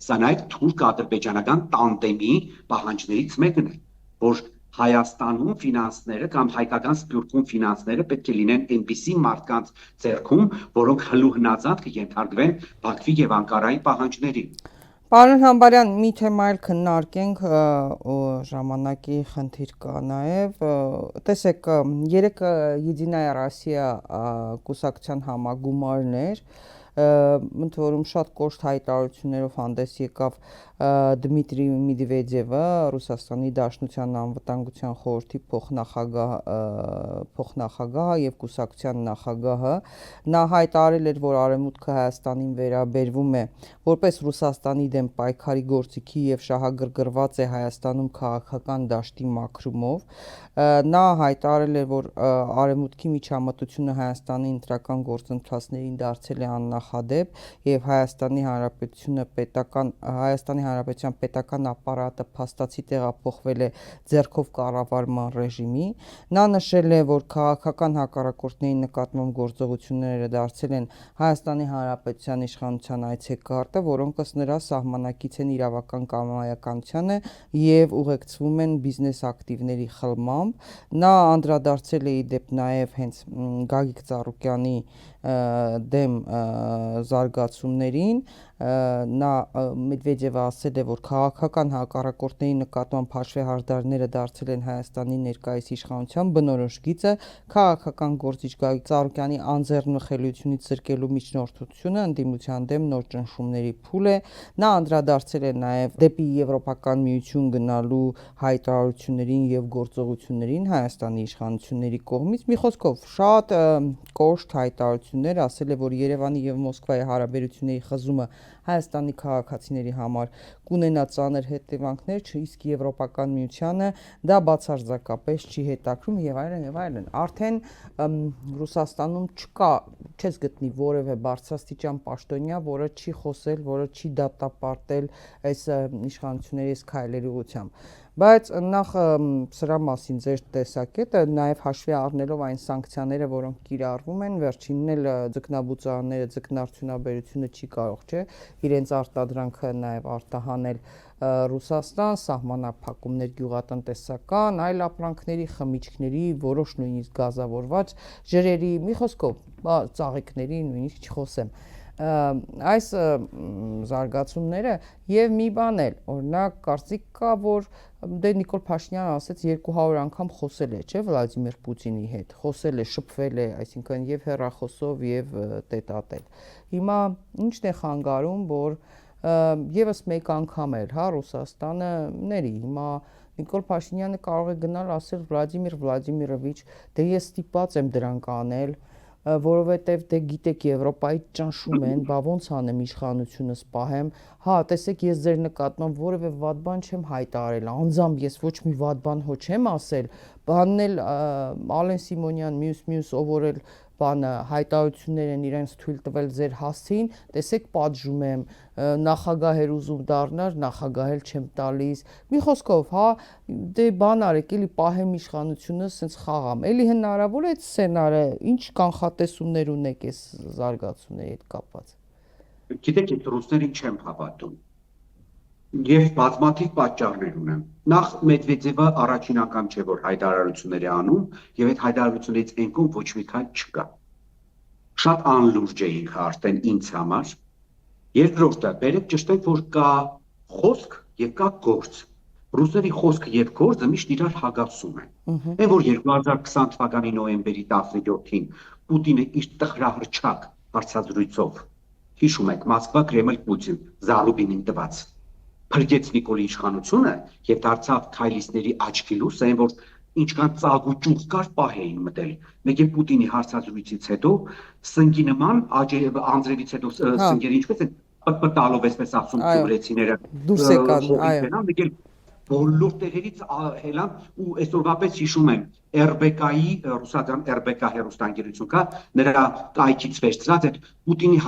Սա նաև թուրք-ադրբեջանական տանդեմի պահանջներից մեկն է, որ Հայաստանում ֆինանսները կամ հայկական սփյուռքում ֆինանսները պետք է լինեն այնպիսի մարդկանց ձեռքում, որոնք հլուհնածած կենթարկվեն Բաքվի եւ Անկարայի պահանջներին։ Պարոն Համբարյան, մի թեմա էլ քննարկենք, ժամանակի խնդիր կա նաև, տեսեք, երեք Եդինայա Ռոսիա կուսակցության համագումարներ, ընդ որում շատ կոշտ հայտարարություններով հանդես եկավ Դմիտրի Մեդվեդևը, Ռուսաստանի Դաշնության անվտանգության խորհրդի փոխնախագահը եւ կուսակցության նախագահը, նա հայտարարել էր, որ Արևմուտքը Հայաստանին վերաբերվում է որպես Ռուսաստանի դեմ պայքարի գործիքի եւ շահագրգռված է Հայաստանում քաղաքական դաշտի մաքրումով, նա հայտարարել էր, որ Արևմուտքի միջամտությունը Հայաստանի ընտրական գործընթացներին դարձել է աննախադեպ եւ Հայաստանի Հանրապետության պետական ապարատը փաստացի տեղափոխվել է ձեռքով կառավարման ռեժիմի, նա նշել է, որ քաղաքական հակառակորդների նկատմամբ գործողությունները դարձել են Հայաստանի Հանրապետության իշխանության այցեկարտը, որոնք ըստ նրա սահմանակից են իրավական կամայականությանը եւ ուղեկցվում են բիզնես ակտիվների խլմամբ, նա անդրադարձել է ի դեպ նաեւ հենց Գագիկ Ծառուկյանի դեմ զարգացումներին, նա Մեդվեդևը ասել է, որ քաղաքական հակառակորդների նկատմամբ հաշվեհարդարները դարձել են Հայաստանի ներկայիս իշխանության բնորոշ գիծը, քաղաքական գործիչ Գագիկ Ծառուկյանի անձեռնխելությունից զրկելու միջնորդությունը ընդդիմության դեմ նոր ճնշումների փուլ է, նա անդրադարձել է նաև դեպի Եվրոպական միություն գնալու հայտարարություններին եւ գործողություններին Հայաստանի իշխանությունների կողմից, մի խոսքով շատ կոշտ հայտարարություններ, ասել է, որ Երևանի եւ Մոսկվայի հարաբերությունների խզումը Հայաստանի քաղաքացիների համար կունենա ծանր հետևանքներ, իսկ Եվրոպական միությանը դա բացարձակապես չի հետաքրում եւ այլն եւ այլն։ Արդեն Ռուսաստանում չես գտնի որևէ բարձրաստիճան պաշտոնյա, որը չի խոսել, որը չի դատապարտել այս իշխանությունների այս քայլերի ուղղությամբ։ Բայց նախ սրա մասին ձեր տեսակետը, նաև հաշվի առնելով այն սանկցիաները, որոնք կիրառվում են, վերջինն էլ ձկնաբուծարանները, ձկնարդյունաբերությունը չի կարող, չէ, իրենց արտադրանքը նաև արտահանել Ռուսաստան, սահմանափակումներ գյուղատնտեսական, այլ ապրանքների, խմիչքների, որոշ նույնիսկ գազավորված ջրերի, մի խոսքով, ծաղիկների, նույնիսկ չխոսեմ։ Այս զարգացումները եւ մի բան էլ, օրինակ կարծիք կա, որ դե Նիկոլ Փաշինյանը ասեց 200 անգամ խոսել է, չէ, Վլադիմիր Պուտինի հետ, խոսել է, շփվել է, այսինքն եւ հեռախոսով եւ տետատել։ Հիմա ի՞նչն է խանգարում, որ եւս մեկ անգամ էլ, հա, Ռուսաստանը ների, հիմա Նիկոլ Փաշինյանը կարող է գնալ ասել Վլադիմիր Վլադիմիրովիչ, դե ես ստիպված եմ դրանք անել, որովհետև դե գիտեք Եվրոպայի ճնշում են, բա ոնց անեմ իշխանությունս պահեմ, հա, տեսեք ես ձեր նկատմամբ որևէ վատ բան չեմ հայտարարել, անձամբ ես ոչ մի վատ բան հո չեմ ասել, բանն էլ Ալեն Սիմոնյան, մյուս ով որ էլ բանը հայտարարություններ են իրենց թույլ տվել ձեր հասցեին, տեսեք պատժում եմ, նախագահ էր ուզում դառնար, նախագահ էլ չեմ տալիս, մի խոսքով, հա, դե բան արեք, էլի պահեմ իշխանությունը, սենց խաղամ, էլի հնարավոր է այդ սցենարը, ինչ կանխատեսումներ ունեք այս զարգացումների հետ կապված։ Գիտեք, այդ ռուսներին չեմ հավատում։ Եվ բազմաթիվ պատճառներ ունեմ։ Նախ Մեդվեդևը առաջին անգամ չէ, որ հայտարարություններ է անում, եւ այդ հայտարարություններից ենքում ոչ մի քայլ չկա։ Շատ անլուրջ է ինքը արդեն ինձ համար։ Երկրորդը, բերեք ճշտենք, որ կա խոսք եւ կա գործ։ Ռուսների խոսքը եւ գործը միշտ իրար հագացում են։ Այն որ 2020 թվականի նոյեմբերի 17-ին Պուտինը իր տխրահռչակ հարցազրույցով, հիշում եք, Մոսկվա, Կրեմլ, Պուտին, Զարուբինին տված փրկեց Նիկոլի իշխանությունը եւ դարձավ քայլիստների աչքի լույս, այն որ ինչքան ծաղ ու ճուղ կար պահ էին մտել։ Մեկ էլ Պուտինի հարցազրույցից հետո սնկի նման անձրևից հետո սնկերը ինչպես են պտալով այսպես ասում գյումրեցիները դուրս եկան, այո։ Մեկ էլ բոլոր տեղերից հելան ու այսօրվապես հիշում եմ RBK-ի ռուսական RBK հեռուստաընկերություն կա, նրա կայքից վերցրած այդ Պուտինի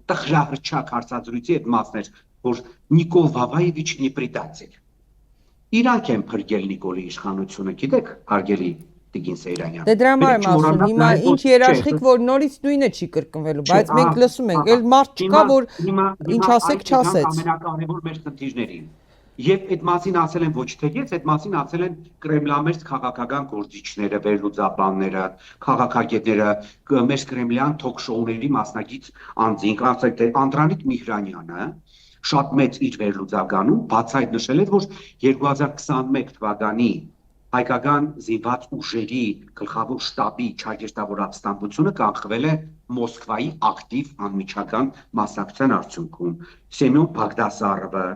տխրահռչակ հարցազրույցի այդ մասն էր, որ Նիկոլ Վավայևիչ не предатель։ Իրանք են փրկել Նիկոլի իշխանությունը, գիտեք, հարգելի Տիգին Սեյրանյան։ Դե դրա համար եմ ասում, հիմա ինչ երաշխիք, որ նորից նույնը չի կրկնվելու, բայց մենք լսում ենք, էլ մարդ չկա, որ ինչ ասեք, չասեց։ Ամենակարևոր մեր խնդիրներին։ Եվ այդ մասին ասել են ոչ թե ես, այդ մասին ասել են կրեմլամերձ քաղաքական գործիչները, վերլուծաբանները, քաղաքագետները, մեր կրեմլյան թոք-շոուների մասնակից անձինք, ասեք թե Անդրանիկ Միհրանյանը շատ մեծ իր վերլուծականում բացահայտ նշել էր, որ 2021 թվականի հայկական զինված ուժերի գլխավոր շտաբի չագերտավոր ապստամբությունը կանխվել է Մոսկվայի ակտիվ անմիջական մասնակցության արդյունքում։ Սեմյոն Բաղդասարովը,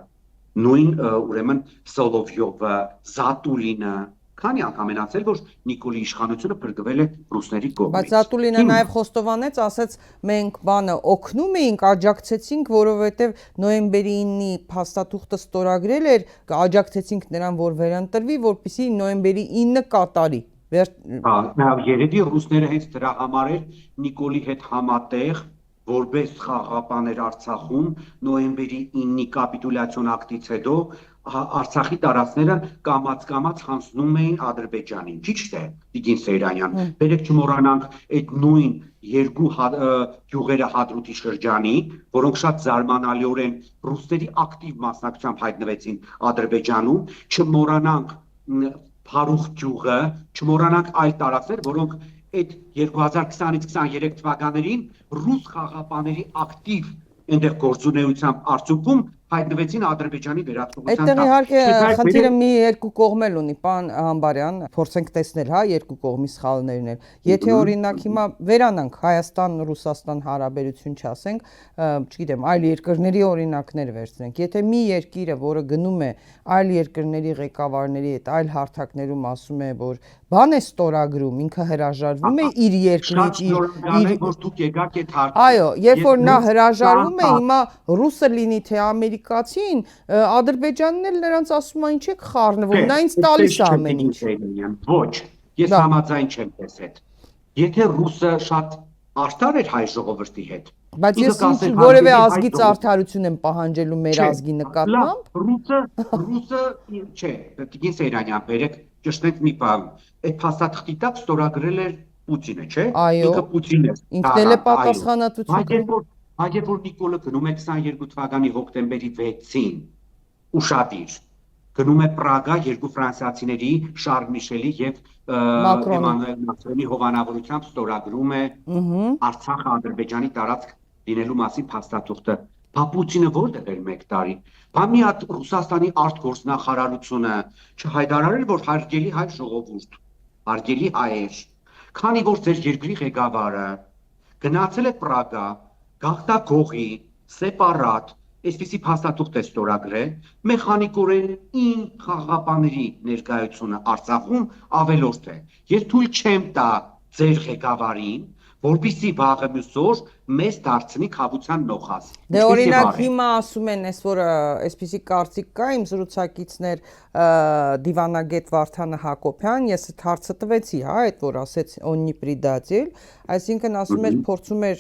նույն ուրեմն Սոլովյովը, Զատուլինը, քանի անգամ են ասել, որ Նիկոլի իշխանությունը փրկվել է ռուսների կողմից։ Բայց Զատուլինը նաև խոստովանեց, ասաց, մենք բանը օգնում էինք, աջակցեցինք, որովհետև նոյեմբերի 9-ի փաստաթուղթը ստորագրել էր, աջակցեցինք նրան, որ վերընտրվի, որպեսզի նոյեմբերի 9-ը կատարի։ Երևի ռուսները հենց դրա համար էր Նիկոլի հետ համատեղ որպես խաղաղապաներ Արցախում նոյեմբերի 9-ի կապիտուլյացիոն ակտից հետո Արցախի տարածքները կամաց հանձնում էին Ադրբեջանին, ճիշտ է, Տիգին Սեյրանյան։ Բերեք չմոռանանք այդ նույն երկու գյուղերը Հադրութի շրջանի, որոնք շատ զարմանալիորեն ռուսների ակտիվ մասնակցությամբ հայտնվեցին Ադրբեջանում, չմոռանանք Փարուխ գյուղը, չմոռանանք այլ տարածքներ, որոնք այդ 2020-ից 23 թվականներին ռուս խաղաղապաների ակտիվ այնտեղ գործունեությամբ արդյունքում հայտնվեցին Ադրբեջանի վերահսկողության տակ։ Այդտեղ իհարկե խնդիրը մի երկու կողմել ունի, պարոն Համբարյան, փորձենք տեսնել, հա, երկու կողմի սխալներն էլ։ Եթե օրինակ հիմա վերանանք Հայաստան-Ռուսաստան հարաբերություն չասենք, չգիտեմ, այլ երկրների օրինակներ վերցնենք։ Եթե մի երկիրը, որը գնում է այլ երկրների ղեկավարների հետ, այլ հարթակներում ասում է, որ բան է ստորագրում, ինքը հրաժարվում է իր երկրից իր որ դուք եկաք այդ հարցը։ Այո, երբ որ նա հրաժարվում է, հիմա ռուսը լինի թե ամերիկացին, Ադրբեջանն էլ նրանց ասում է ինչ եք խառնվում, նա ինձ տալիս է ամեն ինչ։ Ոչ, ես համաձայն չեմ ձեզ հետ։ Եթե ռուսը շատ արդար էր հայ ժողովրդի հետ, բայց ես որևէ ազգից արդարություն եմ պահանջելու մեր ազգի նկատմամբ։ Ռուսը չէ, Տիգին Սեյրանյան, բերեք ճշտենք մի բան, այդ փաստաթղթի տակ ստորագրել էր Պուտինը, չէ։ Ինքը Պուտինն է։ Ինքն էլ է պատասխանատվություն։ Այդ որ Նիկոլը գնում է 22 թվականի հոկտեմբերի 6-ին, ուշադիր, գնում է Պրագա երկու ֆրանսիացիների Շարլ Միշելի եւ Էմանուել Մակրոնի հովանավորությամբ ստորագրում է Արցախը Ադրբեջանի տարածք լինելու մասին փաստաթուղթը։ Բա Պուտինը որտեղ էր 1 տարի։ Բա մի հատ Ռուսաստանի արտգործնախարարությունը չհայտարարել, որ հարգելի հայ ժողովուրդ, հարգելի հայեր, քանի որ ձեր երկրի ղեկավարը գնացել է Պրագա, գաղթագողի, սեպարատ, այսպիսի փաստաթուղթ է ստորագրել, մեխանիկորեն ին խաղաղապաների ներկայությունը Արցախում ավելորդ է։ Ես թույլ չեմ տա ձեր ղեկավարին, որպեսզի վաղը մյուս օր մեզ դարձնի խավության նոխազ։ Դե օրինակ հիմա ասում են, որ այսպիսի կարծիք կա, իմ զրուցակիցներ դիվանագետ Վարդանը Հակոբյան, ես այդ հարցը տվեցի, հա, այդ որ ասեց «Օննի պրիդատել», այսինքն ասում էր փորձում էր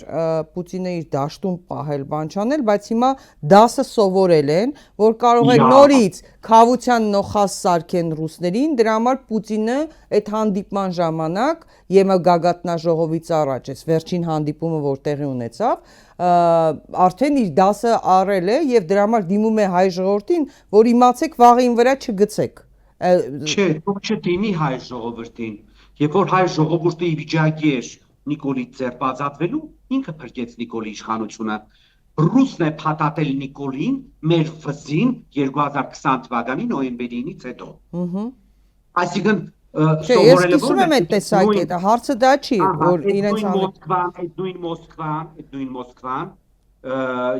Պուտինը իր դաշտում պահել, բան չանել, բայց հիմա դասը սովորել են, որ կարող է նորից խավության նոխազ սարքեն ռուսներին, դրա համար Պուտինը այդ հանդիպման ժամանակ ԵՄ գագաթնաժողովից առաջ, այս վերջին հանդիպումը, որ տեղի ունեցավ, արդեն իր դասը առել է եւ դրա համար դիմում է հայ ժողովրդին, որ իմացեք վաղին վրա չգցեք։ Չէ, դուք չդիմի հայ ժողովրդին, երբ որ հայ ժողովուրդը ի վիճակի էր Նիկոլից ձերբազատվելու, ինքը փրկեց Նիկոլի իշխանությունը։ Ռուսն է փաթաթել Նիկոլին մեր վզին 2020 թվականի նոյեմբերի 9-ից հետո։ Այսինքն Չէ, ես կիսում եմ այդ տեսակետը, հարցը դա չի, որ իրենց այդ նույն Մոսկվան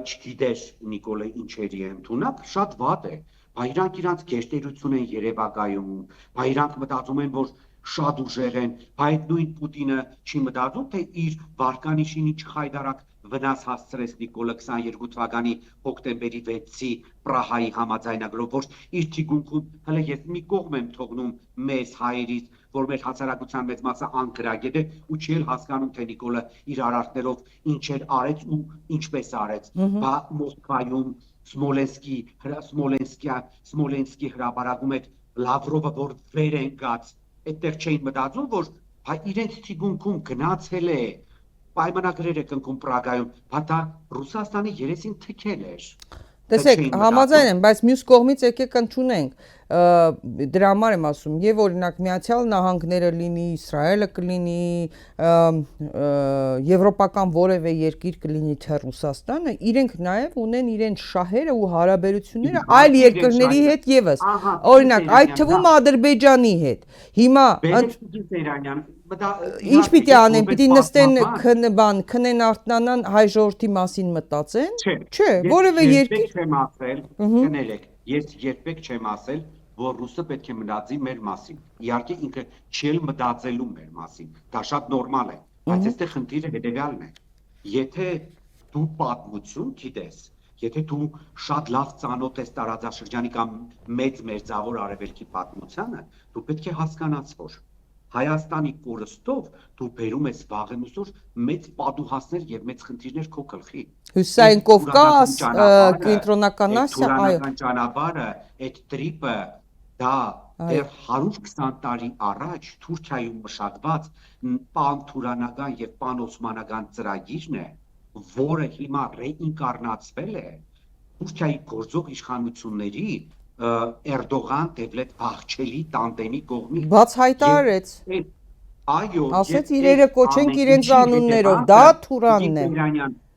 չգիտեր Նիկոլը ինչերի է ընդունակ, շատ վատ է, բա իրանք իրանք գերտերություն են Երևակայում, բա իրանք մտածում են, որ շատ ուժեղ են, բա այդ նույն Պուտինը չի մտածում, թե իր վարկանիշին չխայդարակ վնաս հասցրեց Նիկոլը 22 թվականի հոկտեմբերի 6-ի Պրահայի համաձայնագրով, որ իր թիկունքում հələ ես մի կողմ եմ թողնում մեզ հայերից, որ մեր հասարակության մեծ մասը անկրագետ է ու չի էլ հասկանում, թե Նիկոլը իր արարքներով ինչեր արեց ու ինչպես արեց։ Բա Մոսկվայում Սմոլենսկի հրապարակում այդ Լավրովը որ վեր են գած, այդտեղ չէին մտածում, որ հայ իրենց թիկունքում գնացել է, պայմանագրեր է կնքում Պրագայում, բա դա Ռուսաստանի երեսին թքել էր։ Տեսեք, համաձայն եմ, բայց մյուս կողմից եկեք ընդունենք, դրա համար եմ ասում, եւ օրինակ Միացյալ Նահանգները լինի, Իսրայելը կլինի, եվրոպական որևէ երկիր կլինի թե Ռուսաստանը, իրենք նաեւ ունեն իրենց շահերը ու հարաբերությունները այլ երկրների հետ եւս։ Օրինակ, այդ թվում Ադրբեջանի հետ։ Հիմա ինչ պիտի անեն, պիտի նստեն քնեն արթնանան հայ ժողովրդի մասին մտածեն։ Չէ, որևէ երկիր չեմ ասել, կներեք, ես երբեք չեմ ասել, որ ռուսը պետք է մտածի մեր մասին։ Իհարկե ինքը չի էլ մտածելու մեր մասին։ Դա շատ նորմալ է, բայց այստեղ խնդիրը հետևյալն է։ Եթե դու պատմություն գիտես, եթե դու շատ լավ ծանոթ ես տարածաշրջանի կամ մեծ մերձավոր արևելքի պատմությանը, դու պետք է հասկանաս, որ Հայաստանի կորստով դու բերում ես վաղեմուսոր մեծ պատուհասներ եւ մեծ խնդիրներ քո գլխի։ Հյուսային Կովկաս, Կենտրոնական Ասիա, այո, ճանապարհը, այդ տրիպը դա դեռ 120 տարի առաջ Թուրքիայում մշակված պան-թուրանական եւ պան-օսմանական ծրագիրն է, որը հիմա ռեինկարնացվել է Թուրքիայի գործող իշխանությունների Էրդողան Դևլետ Բախչելի տանդեմի կողմից։ Բաց հայտարարեց։ Այո, ասեց իրերը կոչենք իրենց անուններով, դա Թուրանն է։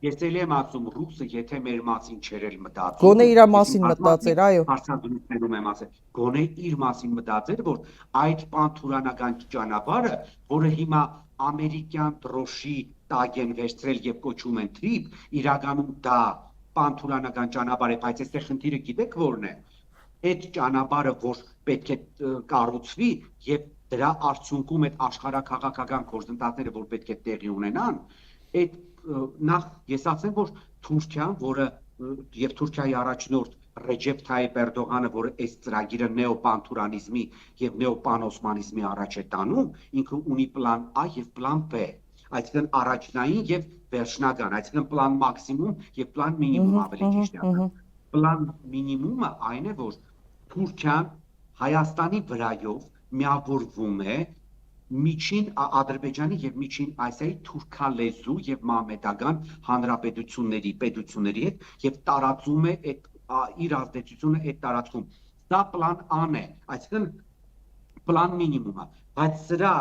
Ես էլ եմ ասում, ռուսը եթե մեր մասին չէր էլ մտածում, գոնե իր մասին մտածեր, այո։ Հարցադրություններում եմ ասել, գոնե իր մասին մտածեր, որ այդ պան-թուրանական ճանապարհը, որը հիմա ամերիկյան դրոշի տակ են վերցրել եւ կոչում են տրիպ, իրականում դա պան-թուրանական ճանապարհ է, բայց այստեղ խնդիրը գիտեք որն է։ Այդ ճանապարհը, որ պետք է կառուցվի եւ դրա արդյունքում այդ աշխարհակաղակական գործընթացները, որ պետք է տեղի ունենան, այդ նախ ես ասեմ, որ Թուրքիան, որը եւ Թուրքիայի առաջնորդ Ռեջեփ Թայիփ Էրդողանը, որը այս ծրագիրը նեոպանթուրանիզմի եւ նեոպանօսմանիզմի առաջ է տանում, ինքը ունի պլան A եւ պլան B, այսինքն առաջնային եւ վերջնական, այսինքն պլան մաքսիմում եւ պլան մինիմում ավելի ճիշտ է։ Պլան մինիմումը այն է, որ Թուրքիան Հայաստանի վրայով միավորվում է միջին Ադրբեջանի եւ միջին Ասիայի թուրքալեզու եւ մահմեդական հանրապետությունների պետությունների հետ եւ տարածում է այդ իր ազդեցությունը այդ տարածքում։ Դա պլան A-ն է, այսինքն պլան մինիմումը, բայց սրա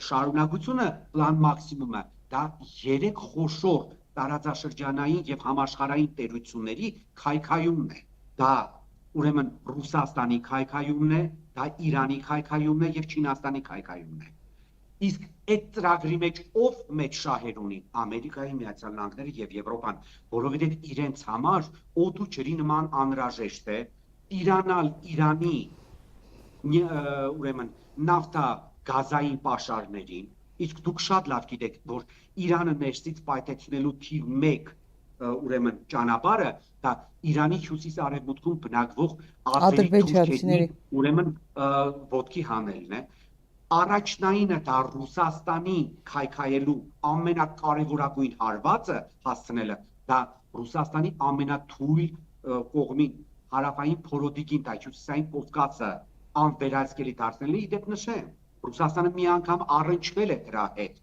շարունակությունը պլան մաքսիմումը, դա 3 խոշոր տարածաշրջանային եւ համաշխարհային տերությունների քայքայումն է։ Դա ուրեմն Ռուսաստանի քայքայումն է, դա Իրանի քայքայումն է եւ Չինաստանի քայքայումն է։ Իսկ այդ ծրագրի մեջ ով մեծ շահեր ունի Ամերիկայի Միացյալ Նահանգները եւ Եվրոպան, որովհետեւ իրենց համար օդու ջրի նման անհրաժեշտ է իրանալ Իրանի ուրեմն նավթա գազային պաշարներին, իսկ դուք շատ լավ գիտեք, որ Իրանը ներսից պայթեցնելու թիվ 1 ուրեմն ճանապարհը դա Իրանի հյուսիս-արևմուտքում բնակվող ադրբեջանցիների ուրեմն ոտքի հանելն է։ Առաջնայինը դա Ռուսաստանի քայքայելու ամենակարևորագույն հարվածը հասցնելը, դա Ռուսաստանի ամենաթույլ կողմի հարավային փորոդիկին, դա հյուսիսային Կովկասը անվերահսկելի դարձնելը, իդեպ նշեմ, Ռուսաստանը մի անգամ առնչվել է դրա հետ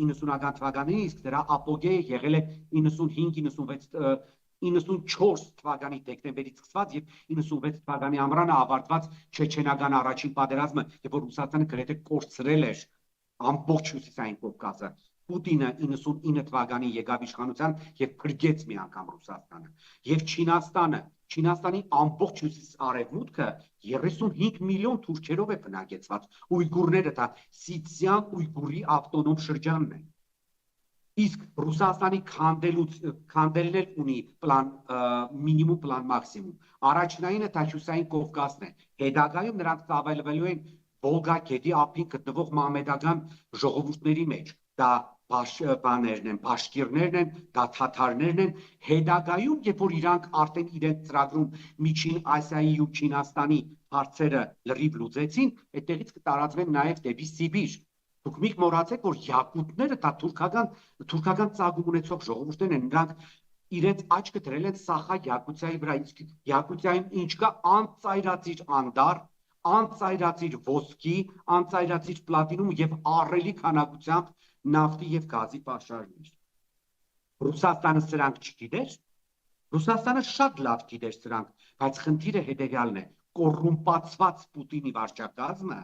90-ական թվականներին, իսկ դրա ապոգեյը եղել է 95-94 թվականի դեկտեմբերից սկսված եւ 96 թվականի ամռանը ավարտված չեչենական առաջին պատերազմը, երբ որ Ռուսաստանը գրեթե կորցրել էր ամբողջ հյուսիսային Կովկասը։ Պուտինը 99 թվականին եկավ իշխանության եւ փրկեց մի անգամ Ռուսաստանը։ Եվ Չինաստանի ամբողջ հյուսիս-արևմուտքը 35 միլիոն թուրքերով է բնակեցված։ Ույգուրները դա Սիցիան Ույգուրի ավտոնոմ շրջանն է։ Իսկ Ռուսաստանի քանդելն էլ ունի պլան մինիմում, պլան մաքսիմում։ Առաջնայինը դա հյուսիսային Կովկասն է։ Հետագայում նրանք ծավալվելու են Վոլգա գետի ափին գտնվող մահմեդական ժողովուրդների մեջ։ Դա բաներն են, բաշկիրներն են, դա թաթարներն են, հետագայում, երբ որ իրանք արդեն իրենց ծրագրում Միջին Ասիայի ու Չինաստանի հարցերը լրիվ լուծեցին, այդտեղից կտարածվեն նաև դեպի Սիբիր։ Դուք մի մոռացեք, որ յակուտները դա թուրքական ծագում ունեցող ժողովուրդներ են, նրանք իրենց աչքը դրել են Սախա Յակուցիայի վրա, իսկ Յակուցիայում ինչ կա անծայրածիր անդար, անծայրածիր ոսկի, անծայրածիր պլատինում եւ ահռելի քանակությամբ նավթի եւ գազի պաշարներ։ Ռուսաստանը սրանք չգիտեր, Ռուսաստանը շատ լավ գիտեր սրանք, բայց խնդիրը հետեւյալն է. կոռումպացված Պուտինի վարչակազմը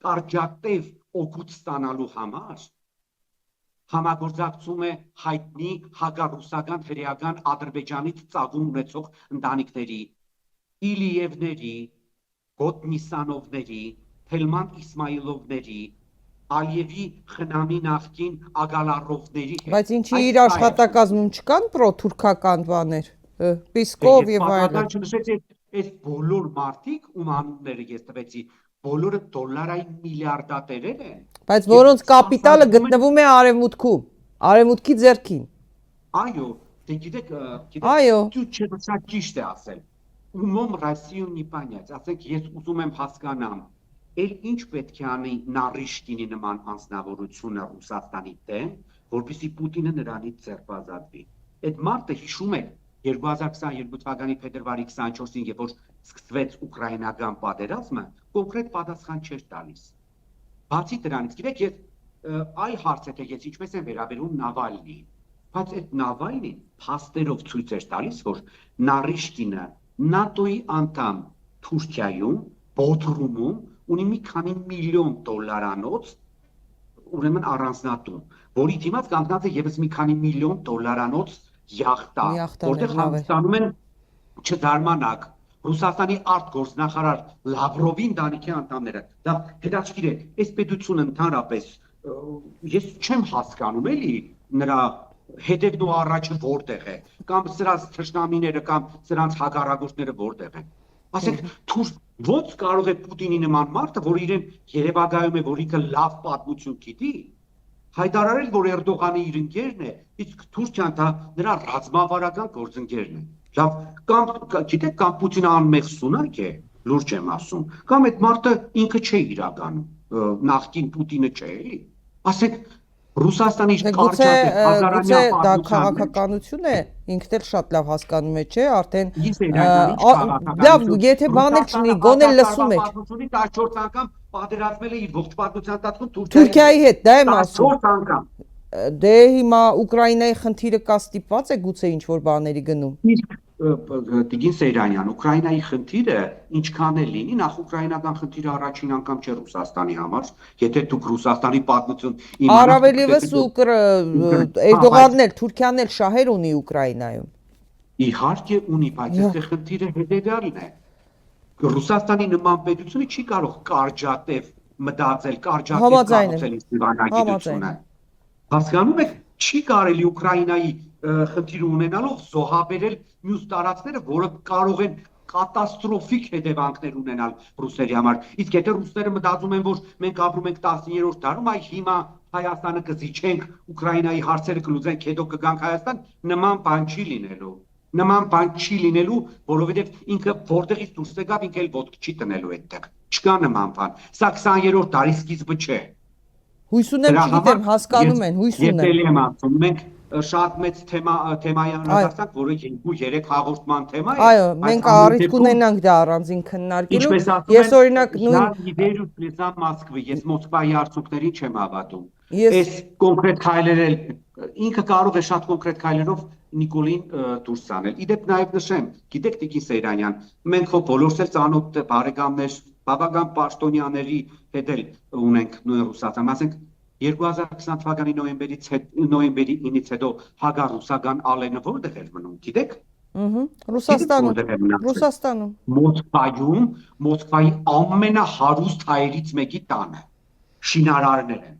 կարճատև օգուտ ստանալու համար համագործակցում է հայտնի հակառուսական հրեական Ադրբեջանից ծագում ունեցող ընտանիքների, Իլիևների, Գոտնիսանովների, Թելման Իսմայիլովների, Ալիևի խնամի նախկին Ագալարովների հետ։ Բայց ինչի իր աշխատակազմում չկան պրոթուրքական բաներ, Պիսկով եւ այլն։ Չնշեցի, այս բոլոր մարդիկ, ում անունները ես տվեցի, բոլորը դոլարային միլիարդատերեր են։ Բայց որոնց կապիտալը գտնվում է արևմուտքում, արևմուտքի ձեռքին։ Այո, դե գիտեք, Այո։ դու չէ ճիշտ է ասել։ Ումում Ռոսիան не понять, ասենք ես ուզում եմ հասկանամ, ել ինչ պետք է անի Նարիշկինի նման անձնավորությունը Ռուսաստանի դեմ, որպեսզի Պուտինը նրանից ձերբազատվի։ Այդ մարդը հիշում եք 2022 թվականի փետրվարի 24-ին, երբ որ սկսվեց ուկրաինական պատերազմը, կոնկրետ պատասխան չէր տալիս։ Բացի դրանից, գիտեք, ես այլ հարց է, թե ես ինչպես եմ վերաբերում Նավալնիին, բայց այդ Նավալնին փաստերով ցույց էր տալիս, որ Նարիշկինը ՆԱՏՕ-ի անդամ Թուրքիայում, Բոդրումում ունի մի քանի միլիոն դոլարանոց, ուրեմն առանձնատուն, որի դիմաց կանգնած է եւս մի քանի միլիոն դոլարանոց յախտա, որտեղ հանդիսանում են չդարմանակ Ռուսաստանի արտգործնախարար Լավրովի ընտանիքի անդամները։ Դա հետաքրքիր է, այս պետությունը ընդհանրապես ես չեմ հասկանում էլի նրա հետևն ու առաջը որտեղ է, կամ սրանց թշնամիները կամ սրանց հակառակորդները որտեղ են։ Ասենք ոնց կարող է Պուտինի նման մարդը, որ իրեն երևակայում է, որ ինքը լավ պատմություն գիտի, հայտարարել, որ Էրդողանի իր ընկերն է, իսկ Թուրքիան դա նրա ռազմավարական գործընկերն է։ Լավ, կամ գիտեք, կամ Պուտինը անմեղ սունակ է, լուրջ եմ ասում, կամ այդ մարդը ինքը չէ իրականում, նախկին Պուտինը չէ, էլի։ Ասեք, Ռուսաստանի Գուցե դա քաղաքականություն է, ինքն էլ շատ լավ հասկանում է, չէ, արդեն լավ, եթե բան էլ չունի, գոնե լսում եք։ 14 անգամ պատերազմել է իր ողջ պատմության ընթացքում Թուրքիայի հետ, դա եմ ասում։ 14 անգամ։ Դե հիմա Ուկրաինայի խնդիրը կա ստիպված է գուցե ինչ-որ բաների գնում։ Իսկ Տիգին Սեյրանյան, Ուկրաինայի խնդիրը ինչքան է լինի, նախ ուկրաինական խնդիրը առաջին անգամ չէ Ռուսաստանի համար, եթե դուք Ռուսաստանի պատմություն իմանաք։ Առավել ևս Էրդողանն էլ, Թուրքիան էլ շահեր ունի Ուկրաինայում։ Իհարկե ունի, բայց այստեղ խնդիրը հետևյալն է։ Ռուսաստանի նման պետությունը չի կարող կարճատև մտածել, կարճատև կառուցել իր դիվանագիտությունը։ Հասկանում եք, չի կարելի Ուկրաինայի խնդիրը ունենալով զոհաբերել մյուս տարածքները, որը կարող են կատաստրոֆիկ հետևանքներ ունենալ ռուսերի համար։ Իսկ եթե ռուսները մտածում են, որ մենք ապրում ենք 19-րդ դարում, այ հիմա Հայաստանը կզիջենք, Ուկրաինայի հարցերը կլուծենք, հետո կգանք Հայաստան, նման բան չի լինելու։ Նման բան չի լինելու, որովհետև ինքը որտեղից դուրս եկավ, ինքը էլ ոտք չի տնելու այդտեղ։ Չկա նման բան։ Սա 20-րդ դարի սկիզբը չէ։ Հույս ունեմ, չգիտեմ, հասկանում են, հույս ունեմ։ Ես եմ ասում, մենք շատ մեծ թեմայի անդրադարձանք, որը 2-3 հաղորդման թեմա է։ Այո, մենք առիթ կունենանք դա առանձին քննարկելու։ Ես օրինակ ես Մոսկվայի արդյունքներին չեմ հավատում։ Այս կոնկրետ քայլերը ինքը կարող է շատ կոնկրետ քայլերով Նիկոլին դուրս անել։ Իդեպ նաև նշեմ, գիտեք Տիկին Սեյրանյան, մենք հո բոլորս էլ ծանոթ բարեկամներ, բավական պաշտոնյաների հետ էլ ունենք նույն Ռուսաստանում, ասենք 2020 թվականի նոյեմբերի 9-ից հետո հակառուսական ալենը որտեղ էր մնում, գիտեք։ Ռուսաստանում։ Մոսկվայի ամենահարուստ հայերից մեկի տանը շինարարներ են։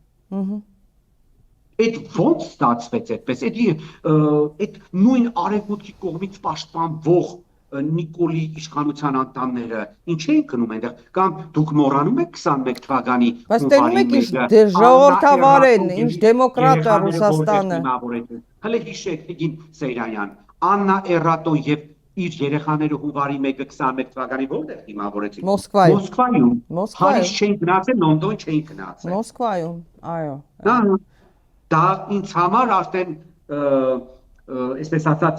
Այդ ոնց ստացվեց այդպես, այդ նույն արևմուտքի կողմից պաշտպանվող Նիկոլի իշխանության անդամները ինչ էին գնում այնտեղ, կամ դուք մոռանում եք 21 թվականի բայց տենում եք ինչ ժողովրդավար են, ինչ դեմոկրատ է Ռուսաստանը։ Հələ հիշեք Տիգին Սեյրանյան, Աննա Էրատոն եւ իր երեխաները հունվարի 1-ը 21 թվականի որտեղ դիմավորեցին։ Մոսկվայում։ Փարիզ չէին գնացել, Լոնդոն չէին գնացել։ Մոսկվայում, այո։ Դա ինձ համար արդեն այսպես ասած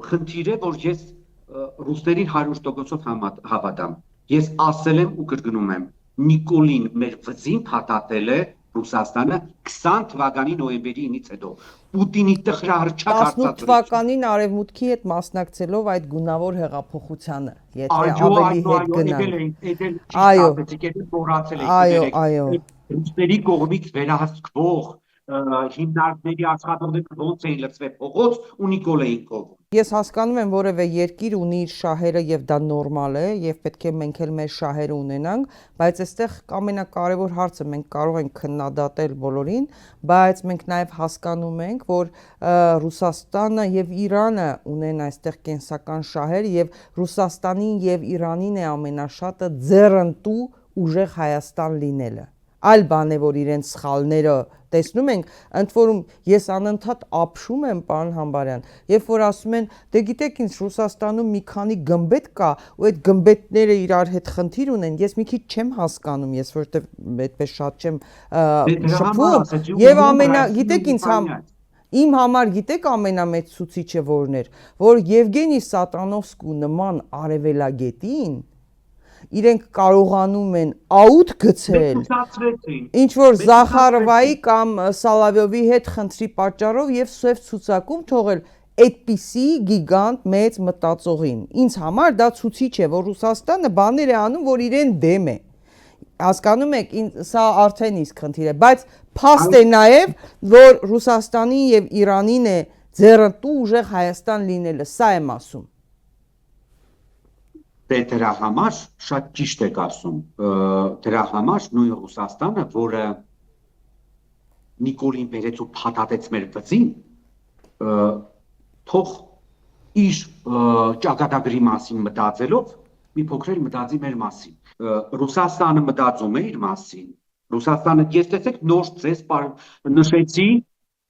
խնդիր է, որ ես ռուսներին 100%-ով հավատամ։ Ես ասել եմ ու կրկնում եմ, Նիկոլին մեր վզին փաթաթել է Ռուսաստանը 20 թվականի նոյեմբերի 9-ից հետո։ Պուտինի տխրահռչակ 18 թվականին արևմուտքի հետ մասնակցելով այդ գունավոր հեղափոխությանը, եթե ավելի հետ գնանք։ Այո, ռուսների կողմից վերահսկվող հիմնարկների աշխատողները ոնց էին լծվել փողոց ու Նիկոլ էին կողմ։ Ես հասկանում եմ, որևէ երկիր ունի իր շահերը եւ դա նորմալ է եւ պետք է մենք էլ մեր շահերը ունենանք, բայց այստեղ ամենակարևոր հարցը մենք կարող ենք քննադատել բոլորին, բայց մենք նաեւ հասկանում ենք, որ Ռուսաստանը եւ Իրանը ունեն այստեղ կենսական շահեր եւ Ռուսաստանին եւ Իրանին է ամենաշատը ձեռնտու ուժեղ Հայաստան լինելը։ Այլ բան է, որ իրենց սխալները տեսնում ենք, ընդ որում ես անընդհատ ապշում եմ, պարոն Համբարյան, երբ որ ասում են, դե գիտեք ինչ Ռուսաստանում մի քանի գմբեթ կա, ու այդ գմբեթները իրար հետ խնդիր ունեն, ես մի քիչ չեմ հասկանում, ես որտեվ այդպես շատ չեմ շփվում, եւ գիտեք ինձ իմ համար գիտեք ամենամեծ ցուցիչը որն էր, որ Եվգենի Սատանովսկու նման արևելագետին իրենք կարողանում են աուտ գցել, ինչ որ Զախարովայի կամ Սալավյովի հետ խնդրի պատճառով եւ սև ցուցակում թողել այդպիսի գիգանտ մեծ մտածողին։ Ինձ համար դա ցուցիչ է, որ Ռուսաստանը բաներ է անում, որ իրեն դեմ է։ Հասկանում եք, սա արդեն իսկ խնդիր է, բայց փաստ է նաեւ, որ Ռուսաստանին եւ Իրանին է ձեռնտու ուժեղ Հայաստան լինելը, սա եմ ասում։ Դրա համար շատ ճիշտ եք ասում, դրա համար նույն Ռուսաստանը, որը Նիկոլին բերեց ու փաթաթեց մեր վզին, թող իր ճակատագրի մասին մտածելով մի փոքր մտածի մեր մասին։ Ռուսաստանը մտածում է իր մասին։ Ռուսաստանը ես տեսեք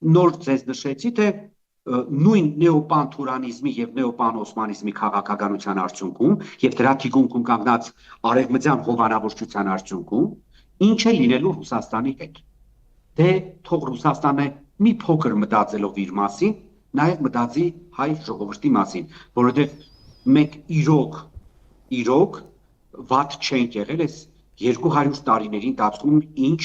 նոր ձեզ նշեցի, թե նույն նեոպանթուրանիզմի եւ նեոպանոսմանիզմի քաղաքականության արդյունքում եւ դրա թիկունքում կանգնած արևմտյան հովանավորչության արդյունքում ինչ է լինելու Ռուսաստանի հետ։ Դե թող Ռուսաստանը մի փոքր մտածելով իր մասին, նաեւ մտածի հայ ժողովրդի մասին, որովհետեւ մենք իրոք վատ չենք եղել այս 200 տարիների ընթացքում, ինչ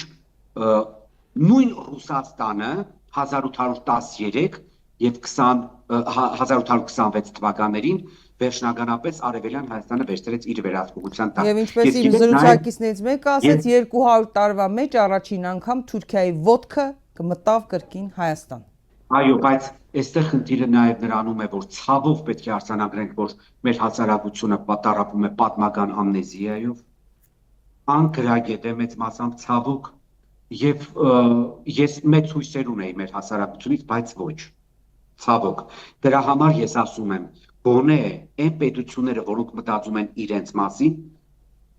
նույն Ռուսաստանը 1813 եւ 1826 թվականներին վերջնականապես Արևելյան Հայաստանը վերցրեց իր վերահսկողության տակ։ Եվ ինչպես իմ զրուցակիցներից մեկը ասեց, 200 տարվա մեջ առաջին անգամ Թուրքիայի ոդկը կմտավ կրկին Հայաստան։ Այո, բայց այստեղ խնդիրը նաև նրանում է, որ ցավով պետք է արձանագրենք, որ մեր հասարակությունը տառապում է պատմական ամնեզիայով, անկրագետ է մեծ մասամբ ցավոք, եւ ես մեծ հույսեր ունեի մեր հասարակությունից, բայց ոչ, ցավոք։ Դրա համար ես ասում եմ, գոնե այն պետությունները, որոնք մտածում են իրենց մասին,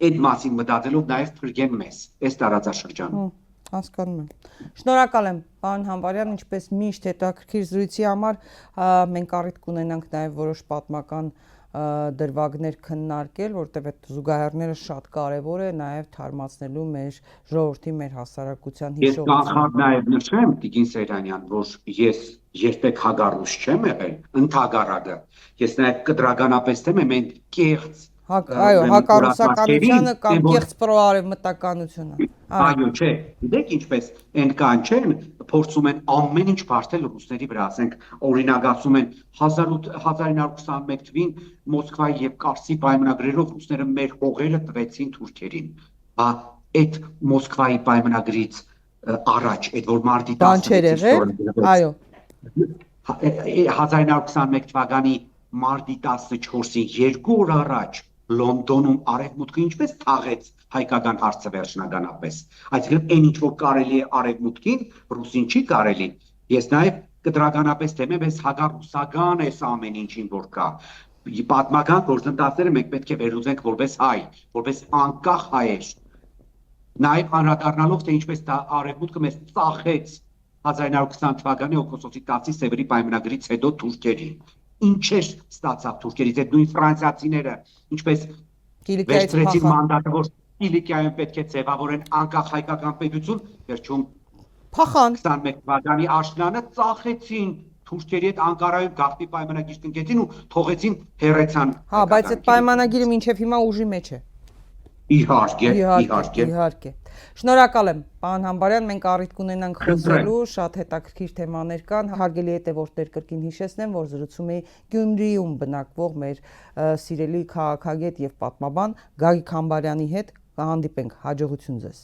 այդ մասին մտածելով նաև փրկեն մեզ այս տարածաշրջանում։ Հասկանում եմ։ Շնորհակալ եմ, պարոն Համբարյան, ինչպես միշտ հետաքրքիր զրույցի համար, մենք առիթ կունենանք նաև որոշ պատմական դրվագներ քննարկել, որտեղ այդ զուգահեռները շատ կարևոր է նաև թարմացնելու մեր ժողովրդի, մեր հասարակության հիշողությունը։ Ես կանխապ նաև նշեմ, Տիկին Սեյրանյան, որ ես երբեք հագարուս չեմ եղել, ընդհակառակը։ Ես նաև կտրականապես եմ այն կեղծ այո, հակառուսականությունը կամ կեղծ պրոարևմտականությունը։ Այո, չէ, գիտեք ինչպես այն կան չեն, փորձում են ամեն ինչ բարթել ռուսների վրա, ասենք օրինակ ասում են 1921 թվականին Մոսկվայի եւ Կարսի պայմանագրերով ռուսները մեր հողերը տվեցին թուրքերին։ Բա այդ Մոսկվայի պայմանագրից առաջ, այդ որ մարտի 10-ին, այո, 1921 թվականի մարտի 14-ին 2 օր առաջ Լոնդոնում արևմուտքը ինչպես թաղեց հայկական հարցը վերջնականապես։ Այսինքն այն ինչ որ կարելի է արևմուտքին, ռուսին չի կարելի։ Ես նաև կտրականապես թեմ եմ, այս հակառուսական էս ամեն ինչին որ կա։ Պատմական գործընթացները մենք պետք է վերլուծենք որպես հայ, որպես անկախ հայեր։ Նաև անդրադառնալով թե ինչպես դա արևմուտքը մեզ ծախեց 1920 թվականի օգոստոսի 10-ի Սևերի պայմանագրից հետո թուրքերին։ Ինչ էր ստացավ թուրքերից այդ նույն ֆրանսիացիները, ինչպես վերցրեցին մանդատը, որ Կիլիկիայում պետք է ձևավորեն անկախ հայկական պետություն, վերջում փախան 21 թվականի աշնանը ծախեցին թուրքերի հետ Անկարայում գաղտնի պայմանագիր կնքեցին ու թողեցին հերեցան։ Հա, բայց այդ պայմանագիրը մինչև հիմա ուժի մեջ է։ Իհարկե։ Շնորհակալ եմ, պարոն Համբարյան, մենք առիթ կունենանք խոսելու, շատ հետաքրքիր թեմաներ կան։ Հարգելի հետևորդներ, կրկին հիշեցնեմ, որ զրուցում էի Գյումրիում բնակվող մեր սիրելի քաղաքագետ եւ պատմաբան Գագիկ Համբարյանի հետ։ Կհանդիպենք, հաջողություն ձեզ։